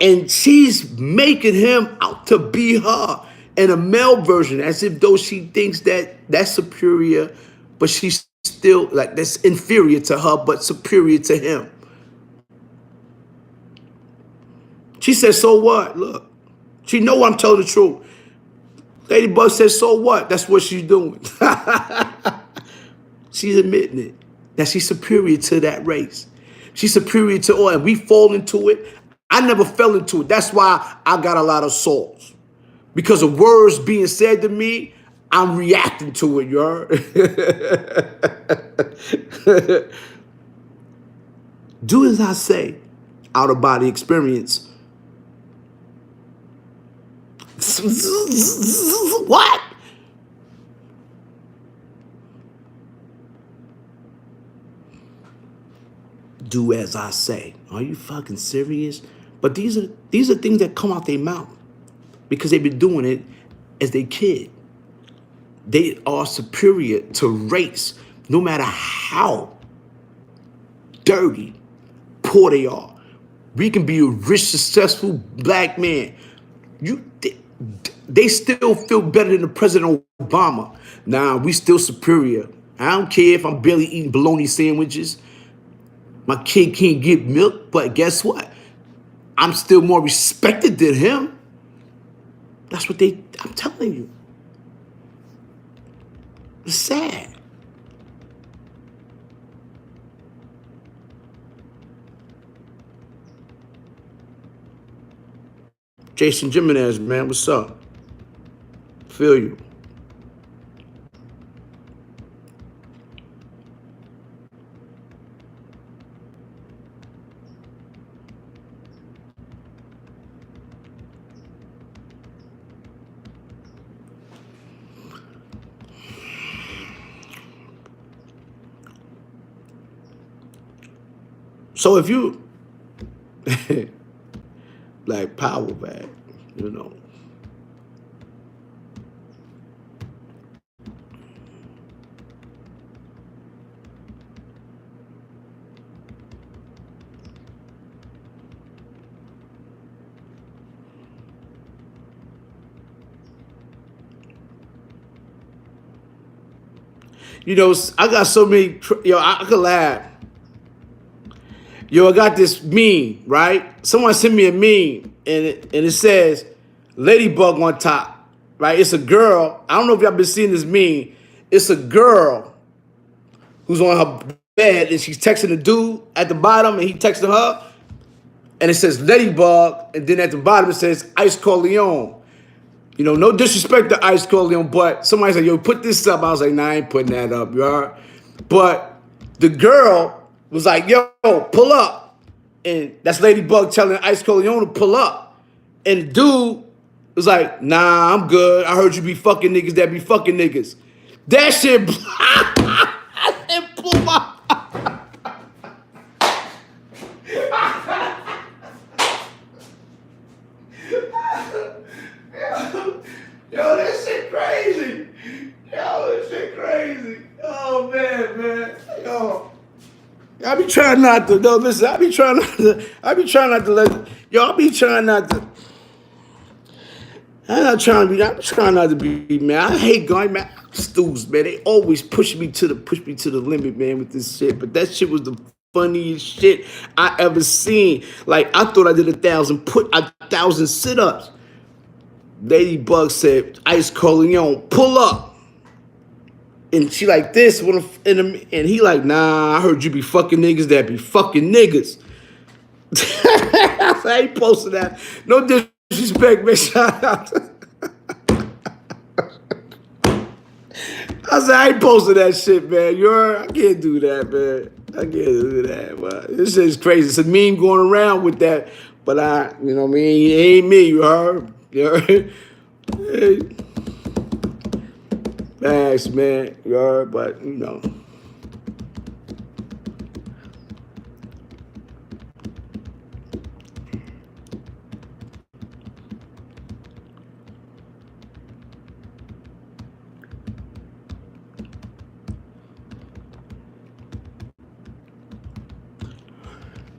And she's making him out to be her in a male version, as if though she thinks that that's superior, but she's still like that's inferior to her, but superior to him. She says, so what? Look, she know I'm telling the truth. Ladybug says, so what? That's what she's doing. She's admitting it, that she's superior to that race. She's superior to all, and we fall into it. I never fell into it. That's why I got a lot of souls. Because of words being said to me, I'm reacting to it, you heard? Do as I say, out-of-body experience. What? Do as I say. Are you fucking serious? But these are things that come out their mouth because they've been doing it as they kid. They are superior to race, no matter how dirty, poor they are. We can be a rich, successful black man. They still feel better than the President Obama. Nah, we still superior. I don't care if I'm barely eating bologna sandwiches. My kid can't get milk, but guess what? I'm still more respected than him. That's what I'm telling you. It's sad. Jason Jimenez, man, what's up? Feel you. So if you like power back, you know. You know, I got so many, I could laugh. I got this meme, right? Someone sent me a meme, and it says, Ladybug on top, right? It's a girl. I don't know if y'all been seeing this meme. It's a girl who's on her bed, and she's texting the dude at the bottom, and he texting her. and it says Ladybug, and then at the bottom it says Ice Corleone. You know, no disrespect to Ice Corleone, but somebody said, yo, put this up. I was like, nah, I ain't putting that up, you heard? But the girl was like, yo, pull up. And that's Ladybug telling Ice Corleone to pull up. And the dude was like, nah, I'm good. I heard you be fucking niggas that be fucking niggas. That shit, it blew my... Yo, that shit crazy. Yo, that shit crazy. Oh, man. Yo. I be trying not to, no, listen, I be trying not to let, yo, I be trying not to, I'm trying not to be, man. I hate going, man. Stews, man. They always push me to the limit, man, with this shit. But that shit was the funniest shit I ever seen. Like, I thought I did 1,000 sit-ups. Ladybug said, Ice Corleone, pull up. And she like this, and he like, nah, I heard you be fucking niggas that be fucking niggas. I ain't posting that. No disrespect, man. Shout out. I said, I ain't posting that shit, man. I can't do that, man. I can't do that. But this shit's crazy. It's a meme going around with that. But you know what I mean? It ain't me, you heard? You heard? Hey. Thanks, man. You heard? But, you know.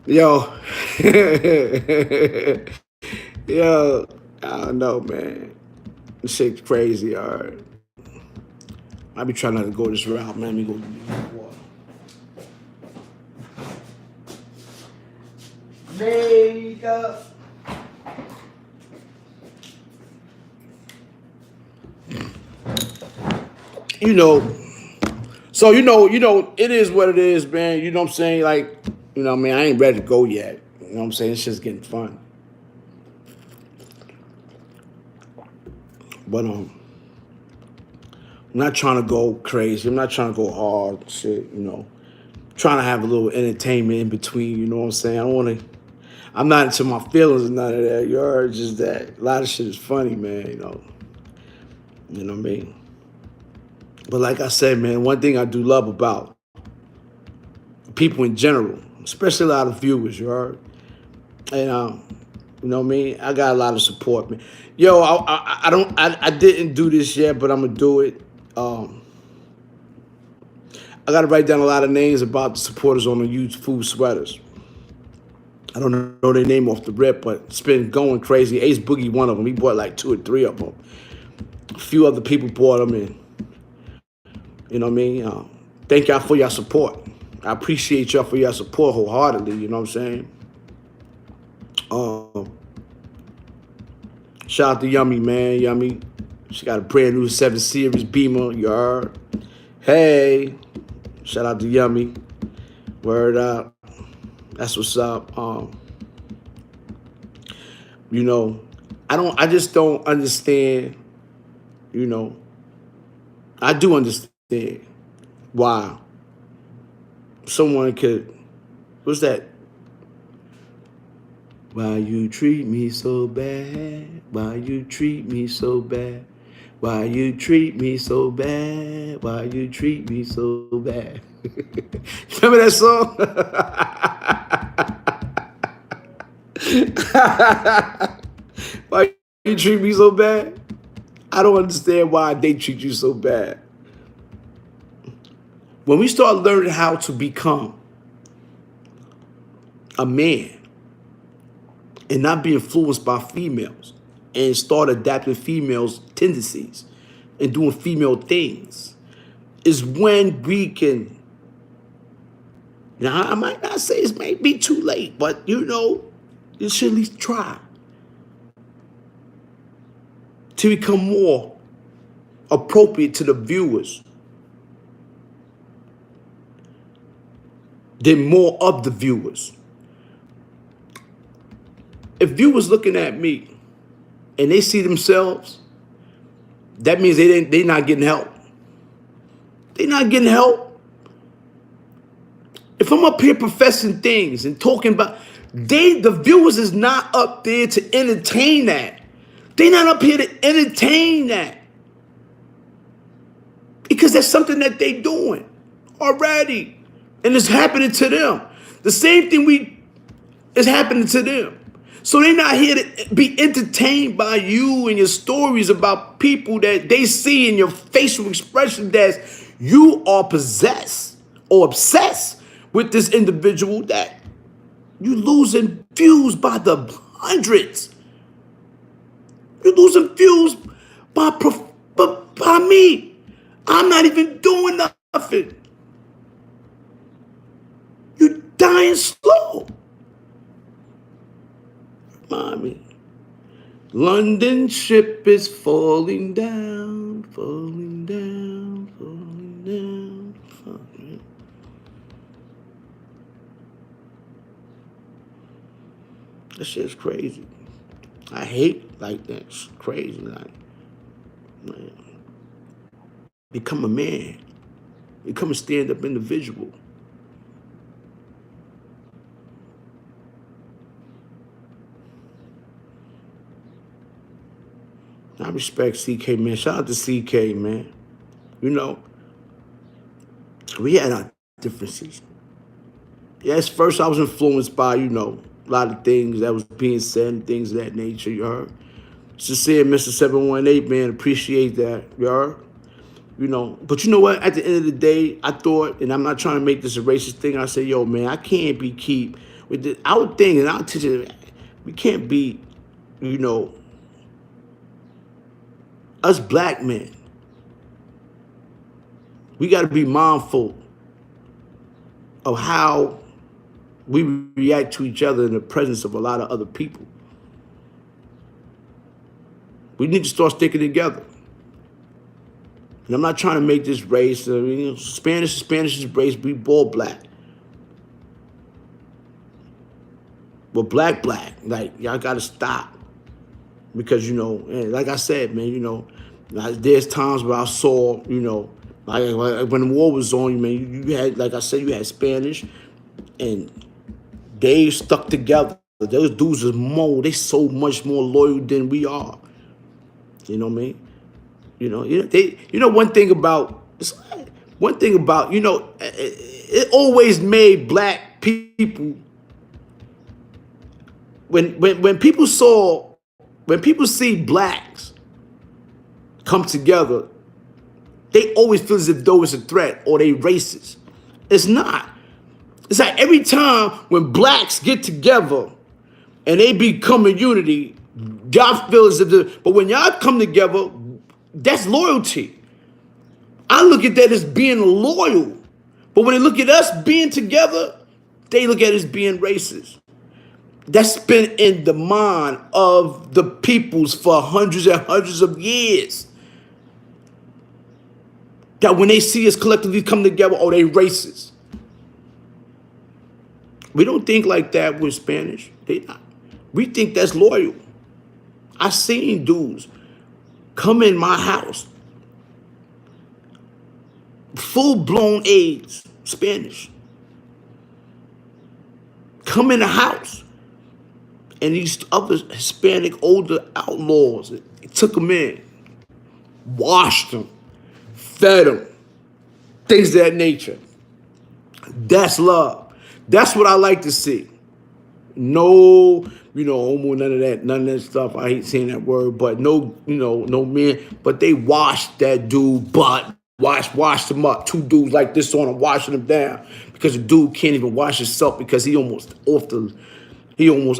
Yo. Yo. I don't know, man. This shit's crazy, all right. I be trying not to go this route, man. Let me go get water. Makeup. You know, so you know, it is what it is, man. You know what I'm saying? Like, you know, man, I ain't ready to go yet. You know what I'm saying? It's just getting fun. But I'm not trying to go crazy. I'm not trying to go hard, shit, you know. I'm trying to have a little entertainment in between, you know what I'm saying? I'm not into my feelings and none of that. You heard? Just that a lot of shit is funny, man, you know. You know what I mean? But like I said, man, one thing I do love about people in general, especially a lot of viewers, you heard? And you know what I mean? I got a lot of support, man. Yo, I didn't do this yet, but I'm gonna do it. I gotta write down a lot of names about the supporters on the Youth Food Sweaters. I don't know their name off the rip, but it's been going crazy. Ace Boogie, one of them. He bought like 2 or 3 of them. A few other people bought them, and you know what I mean? Thank y'all for your support. I appreciate y'all for your support wholeheartedly, you know what I'm saying? Shout out to Yummy, man. Yummy. She got a brand new 7 Series Beamer, you heard? Hey. Shout out to Yummy. Word up. That's what's up. You know, I just don't understand, you know. I do understand why someone could, what's that? Why you treat me so bad? Why you treat me so bad? Why you treat me so bad? Why you treat me so bad? Remember that song? Why you treat me so bad? I don't understand why they treat you so bad. When we start learning how to become a man and not be influenced by females and start adapting females' tendencies and doing female things, is when we can, now I might not say it may be too late, but you know, you should at least try to become more appropriate to the viewers than more of the viewers. if you was looking at me and they see themselves, that means they not getting help. They not getting help. If I'm up here professing things and talking about, the viewers is not up there to entertain that. They not up here to entertain that. Because that's something that they doing already. And it's happening to them. The same thing is happening to them. So they're not here to be entertained by you and your stories about people that they see in your facial expression that you are possessed or obsessed with this individual, that you losing views by the hundreds. You're losing views by me. I'm not even doing nothing. You're dying slow. Mommy. London ship is falling down, falling down, falling down, falling. That shit's crazy. I hate like that. It's crazy. Like, man. Become a man. Become a stand-up individual. I respect CK, man. Shout out to CK, man. You know, we had our differences. Yes, first I was influenced by, a lot of things that was being said and things of that nature, you heard? Sincere, Mr. 718, man, appreciate that, you heard? But you know what? At the end of the day, I thought, and I'm not trying to make this a racist thing, I said, yo, man, I can't keep with our thing and our teaching. We can't be, us black men. We got to be mindful of how we react to each other in the presence of a lot of other people. We need to start sticking together. And I'm not trying to make this race. Spanish is race. We all black. But black. Like, y'all got to stop. Because, like I said, man, there's times where I saw, like when the war was on, man, you had, like I said, you had Spanish, and they stuck together. Those dudes are they so much more loyal than we are. You know what I mean? One thing about, it always made black people, when people see blacks come together, they always feel as if though it's a threat or they racist. It's not. It's like every time when blacks get together and they become a unity, y'all feel as if, but when y'all come together, that's loyalty. I look at that as being loyal. But when they look at us being together, they look at us being racist. That's been in the mind of the peoples for hundreds and hundreds of years. That when they see us collectively come together, oh, they racist. We don't think like that with Spanish. They not. We think that's loyal. I seen dudes come in my house, full-blown AIDS, Spanish. Come in the house. And these other Hispanic older outlaws, they took them in, washed them, fed them, things of that nature. That's love. That's what I like to see. No, homo, none of that stuff. I hate saying that word, but no men. But they washed that dude butt, washed him up. Two dudes like this on him, washing him down because the dude can't even wash himself because he almost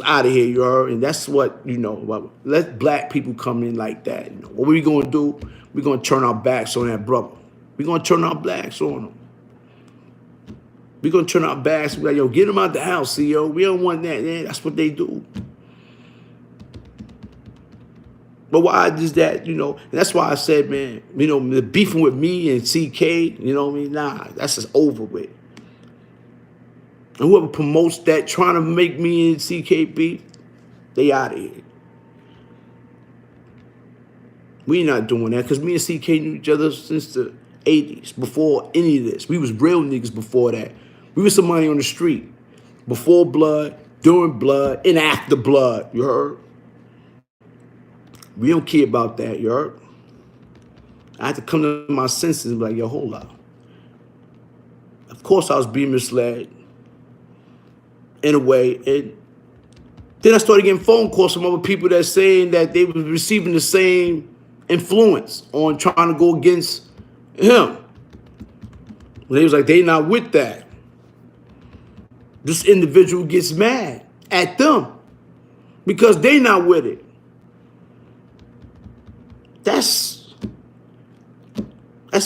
out of here, you heard? And that's what, let black people come in like that. What we going to do? We're going to turn our backs on that brother. We're going to turn our backs on him. We're going to turn our backs and be like, yo, get him out the house, CEO. We don't want that. Yeah, that's what they do. But why is that, and that's why I said, man, the beefing with me and CK, nah, that's just over with. And whoever promotes that, trying to make me and CK beef, They out of here. We not doing that because me and CK knew each other since the 80s, before any of this. We was real niggas before that. We was somebody on the street. Before blood, during blood, and after blood. You heard? We don't care about that, you heard? I had to come to my senses and be like, yo, hold up. Of course I was being misled in a way. And then I started getting phone calls from other people that saying that they were receiving the same influence on trying to go against him. They was like, they not with that. This individual gets mad at them because they not with it. That's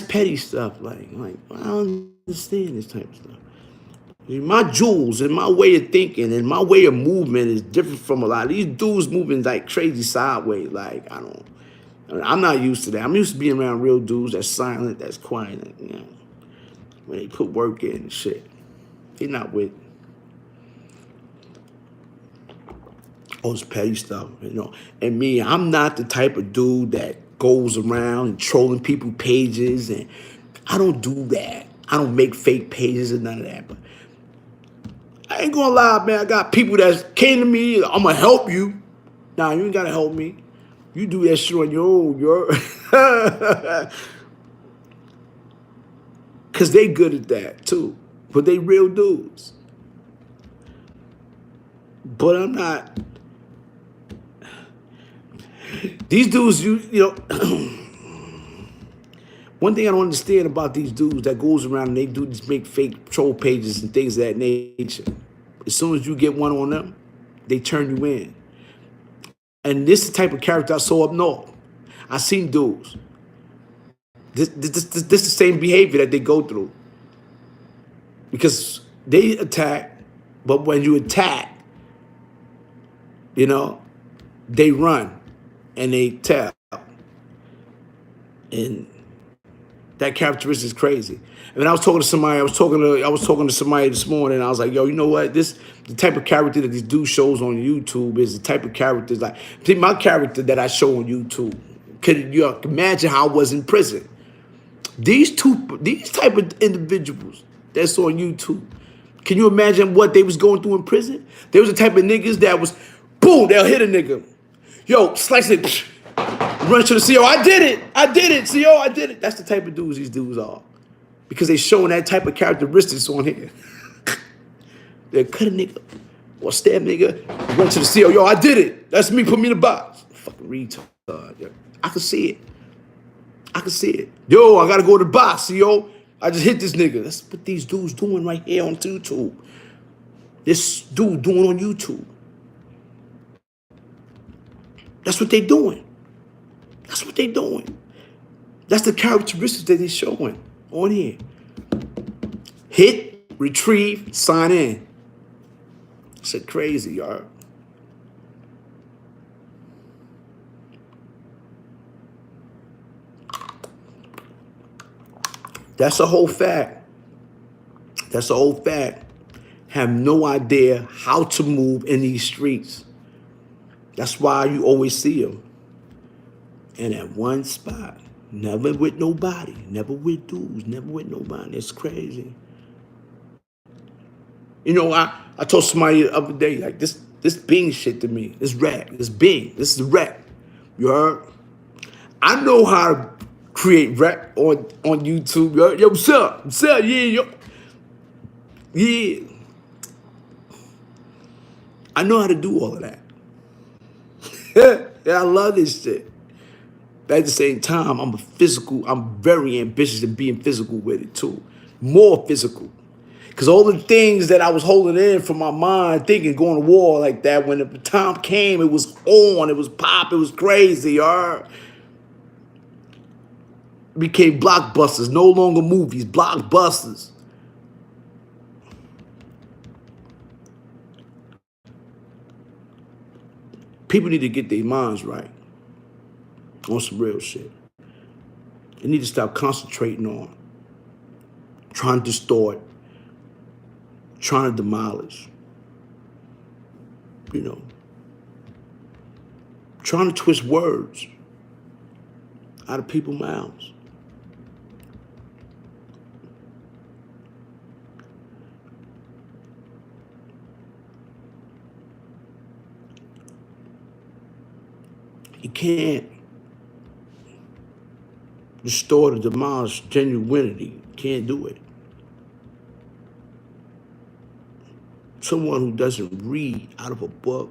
petty stuff. Like I don't understand this type of stuff. My jewels and my way of thinking and my way of movement is different from a lot of these dudes moving like crazy sideways. Like I'm not used to that. I'm used to being around real dudes that's silent, that's quiet. You know, when they put work in and shit, they not with all this petty stuff, you know. And me, I'm not the type of dude that goes around and trolling people pages, and I don't do that. I don't make fake pages and none of that. But I ain't gonna lie, man. I got people that came to me, I'm gonna help you. Nah, you ain't gotta help me. You do that shit on your own, yo. Cause they good at that too. But they real dudes. But I'm not. These dudes, you know, one thing I don't understand about these dudes that goes around and they do these make fake troll pages and things of that nature. As soon as you get one on them, they turn you in. And this is the type of character I saw up north. I seen dudes. This is the same behavior that they go through. Because they attack, but when you attack, you know, they run and they tell. And that characteristic is crazy. I mean, I was talking to somebody this morning, and I was like, yo, you know what? The type of character that these dudes shows on YouTube is the type of characters like, see, my character that I show on YouTube. Could you imagine how I was in prison? These type of individuals that's on YouTube, can you imagine what they was going through in prison? They was the type of niggas that was, boom, they'll hit a nigga. Yo, slice it, psh, run to the CO. I did it, CO, I did it. That's the type of dudes these dudes are. Because they showing that type of characteristics on here. They'll cut a nigga or stab a nigga, run to the CO. Yo, I did it. That's me, put me in the box. Fucking retard. I can see it. Yo, I gotta go to the box, yo. I just hit this nigga. That's what these dudes doing right here on YouTube. This dude doing on YouTube. That's what they doing. That's the characteristics that they showing on here. Hit, retrieve, sign in. Shit crazy, y'all. That's a whole fact. Have no idea how to move in these streets. That's why you always see them. And at one spot, never with nobody, never with dudes, never with nobody. It's crazy. You know, I told somebody the other day, like this Bing shit to me. This rap, this Bing, this is rap. You heard? I know how to create rap on YouTube. Yo, what's up? Yeah, yo. Yeah. I know how to do all of that. Yeah, I love this shit. But at the same time, I'm very ambitious in being physical with it too. More physical. Because all the things that I was holding in from my mind, thinking going to war like that, when the time came, it was on, it was pop, it was crazy, became blockbusters, no longer movies, blockbusters. People need to get their minds right on some real shit. They need to stop concentrating on trying to distort, trying to demolish. You know, trying to twist words out of people's mouths. You can't distort or demolish genuinity. You can't do it. Someone who doesn't read out of a book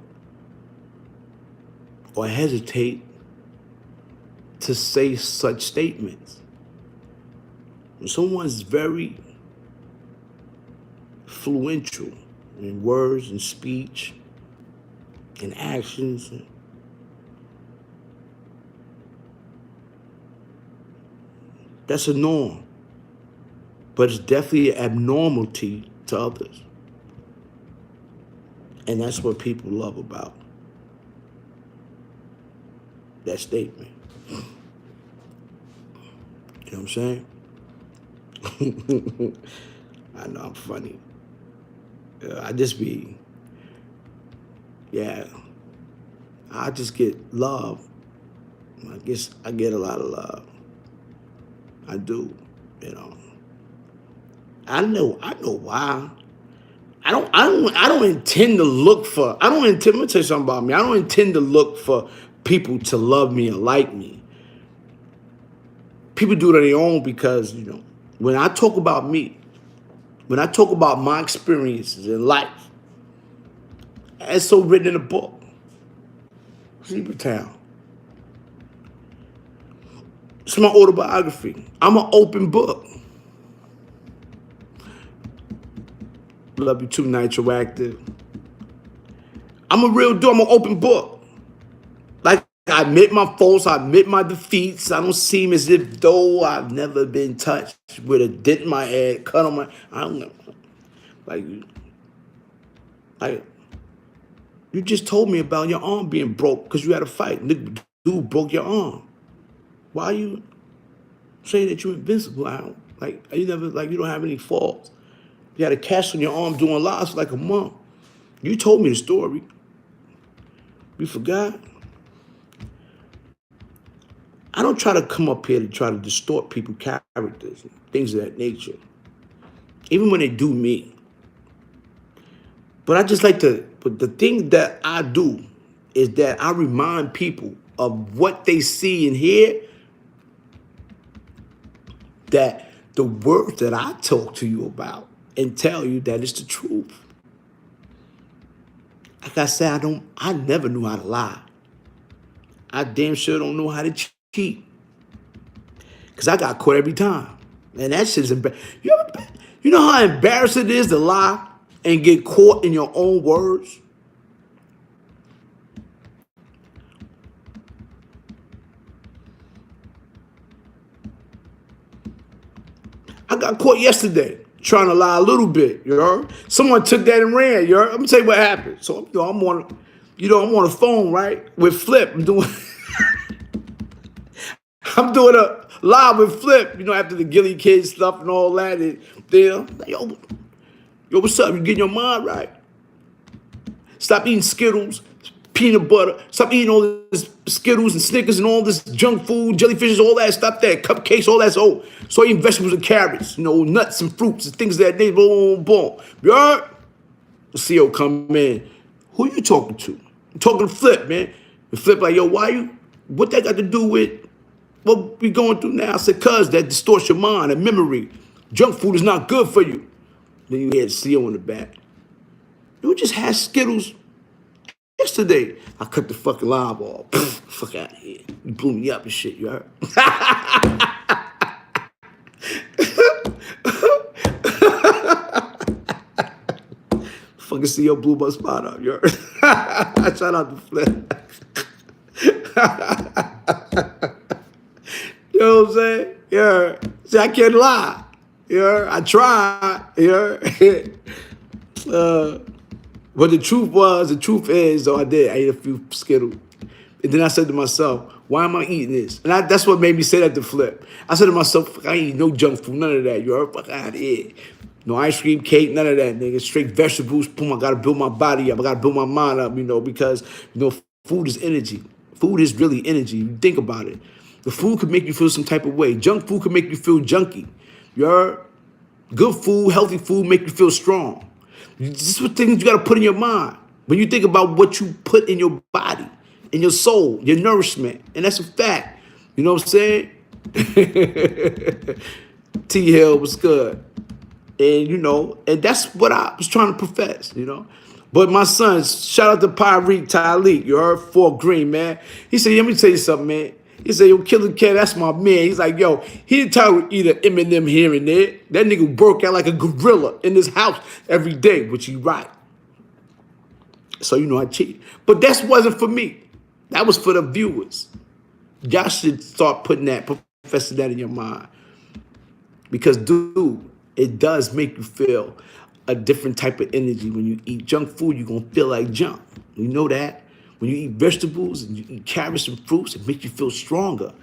or hesitate to say such statements. When someone's very influential in words and speech and actions, that's a norm, but it's definitely an abnormality to others. And that's what people love about that statement. You know what I'm saying? I know I'm funny. I just be, I just get love. I guess I get a lot of love. I do, you know. I know why. I don't intend to look for, let me tell you something about me. I don't intend to look for people to love me or like me. People do it on their own because, you know, when I talk about me, when I talk about my experiences in life, it's so written in a book. Sleeper Town. It's my autobiography. I'm an open book. Love you too, Nitroactive. I'm a real dude. I'm an open book. Like, I admit my faults. I admit my defeats. I don't seem as if though I've never been touched with a dent in my head, cut on my... I don't know. Like, you just told me about your arm being broke because you had a fight. Dude broke your arm. Why are you saying that you're invincible? You don't have any faults. You had a cast on your arm doing lives for like a month. You told me the story. You forgot? I don't try to come up here to try to distort people's characters and things of that nature, even when they do me. But I just like to, but the thing that I do is that I remind people of what they see and hear, that the words that I talk to you about and tell you that it's the truth. Like I said, I never knew how to lie. I damn sure don't know how to cheat. Because I got caught every time. And that shit's embarrassing. You know how embarrassing it is to lie and get caught in your own words? I got caught yesterday trying to lie a little bit, you know? Someone took that and ran, you know? I'm gonna tell you what happened. So, I'm on the phone, right, with Flip. I'm doing a live with Flip, after the Gilly Kid stuff and all that. And then, yo, what's up? You getting your mind right? Stop eating Skittles, peanut butter. Stop eating all this Skittles and Snickers and all this junk food, jellyfishes, all that. Stop that. Cupcakes, all that. So eating vegetables and carrots, nuts and fruits and things of that nature. Boom, boom. You heard? The CEO come in. Who you talking to? I'm talking to Flip, man. And Flip like, yo, what that got to do with what we going through now? I said, cuz that distorts your mind and memory. Junk food is not good for you. Then you hear the CEO in the back. You just had Skittles yesterday. I cut the fucking live off. Fuck out of here. You blew me up and shit, you heard? Fucking CEO blew my spot up, you heard? Shout out to Flip. You know what I'm saying? Yeah. See, I can't lie. Yeah. I tried. Yeah. But the truth is, I ate a few Skittles. And then I said to myself, why am I eating this? And that's what made me say that to Flip. I said to myself, I ain't eat no junk food, none of that. You heard? Fuck out of here. No ice cream, cake, none of that, nigga. Straight vegetables. Boom, I gotta build my body up. I gotta build my mind up, because, food is energy. Food is really energy. You think about it. The food could make you feel some type of way. Junk food could make you feel junky. You heard? Good food, healthy food make you feel strong. This is what things you got to put in your mind. When you think about what you put in your body, in your soul, your nourishment. And that's a fact. You know what I'm saying? T Hill was good. And, you know, and that's what I was trying to profess, you know. But my son, shout out to Pyreek Tyleek, you heard, Fort Green, man. He said, let me tell you something, man. He said, yo, Killer Cat, that's my man. He's like, yo, he didn't tell with either Eminem here and there. That nigga broke out like a gorilla in his house every day, which he right. So, you know, I cheated. But that wasn't for me. That was for the viewers. Y'all should start putting that, professing that in your mind. Because, dude, it does make you feel a different type of energy. When you eat junk food, you're going to feel like junk. You know that? When you eat vegetables and you eat carrots and fruits, it makes you feel stronger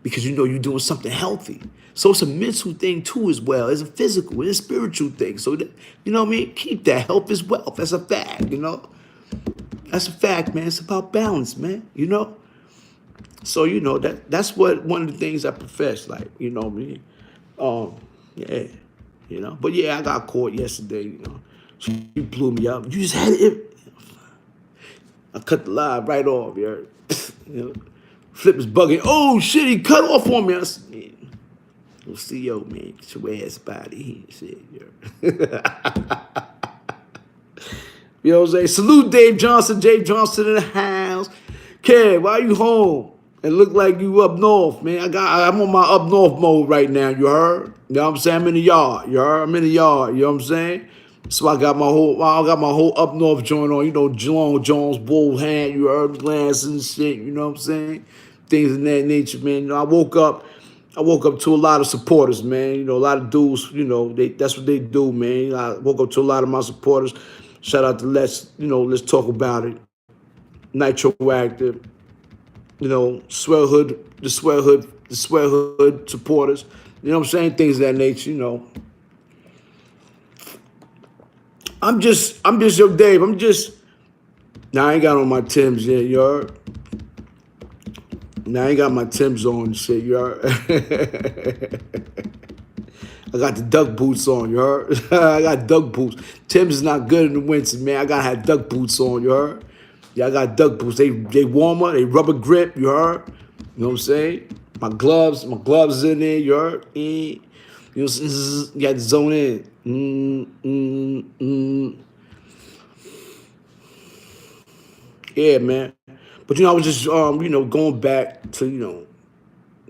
because you know you're doing something healthy. So it's a mental thing too as well. It's a physical, it's a spiritual thing. So, that, you know what I mean? Keep that. Health is wealth. That's a fact, you know? That's a fact, man. It's about balance, man, you know? So, you know, that's what one of the things I profess, like, you know what I mean? Yeah, you know? But yeah, I got caught yesterday, you know? She blew me up. You just had it. I cut the live right off, you heard? You know? Flip is bugging. Oh, shit, he cut off on me. I said, yeah. We'll see, yo, man. Get your ass body. Shit, you know what I'm saying? Salute Dave Johnson. Dave Johnson in the house. Kev, why you home? It look like you up north, man. I'm on my up north mode right now, you heard? You know what I'm saying? I'm in the yard, you heard? I'm in the yard, you know what I'm saying? So I got my whole up north joint on, you know, Long Jones, bull hand, you heard, glasses and shit, you know what I'm saying? Things of that nature, man. You know, I woke up to a lot of supporters, man. You know, a lot of dudes, you know, that's what they do, man. I woke up to a lot of my supporters. Shout out to Let's Talk About It. Nitroactive, you know, the Swell Hood supporters. You know what I'm saying? Things of that nature, you know. I'm just yo, Dave. Now I ain't got on my Timbs yet, you heard? Now I ain't got my Timbs on and shit, you heard? I got the duck boots on, you heard? I got duck boots. Timbs is not good in the winter, man. I gotta have duck boots on, you heard? Yeah, I got duck boots. They warmer, they rubber grip, you heard? You know what I'm saying? My gloves is in there, you heard? You know, you got to zone in. Yeah, man. But, you know, I was just, you know, going back to, you know,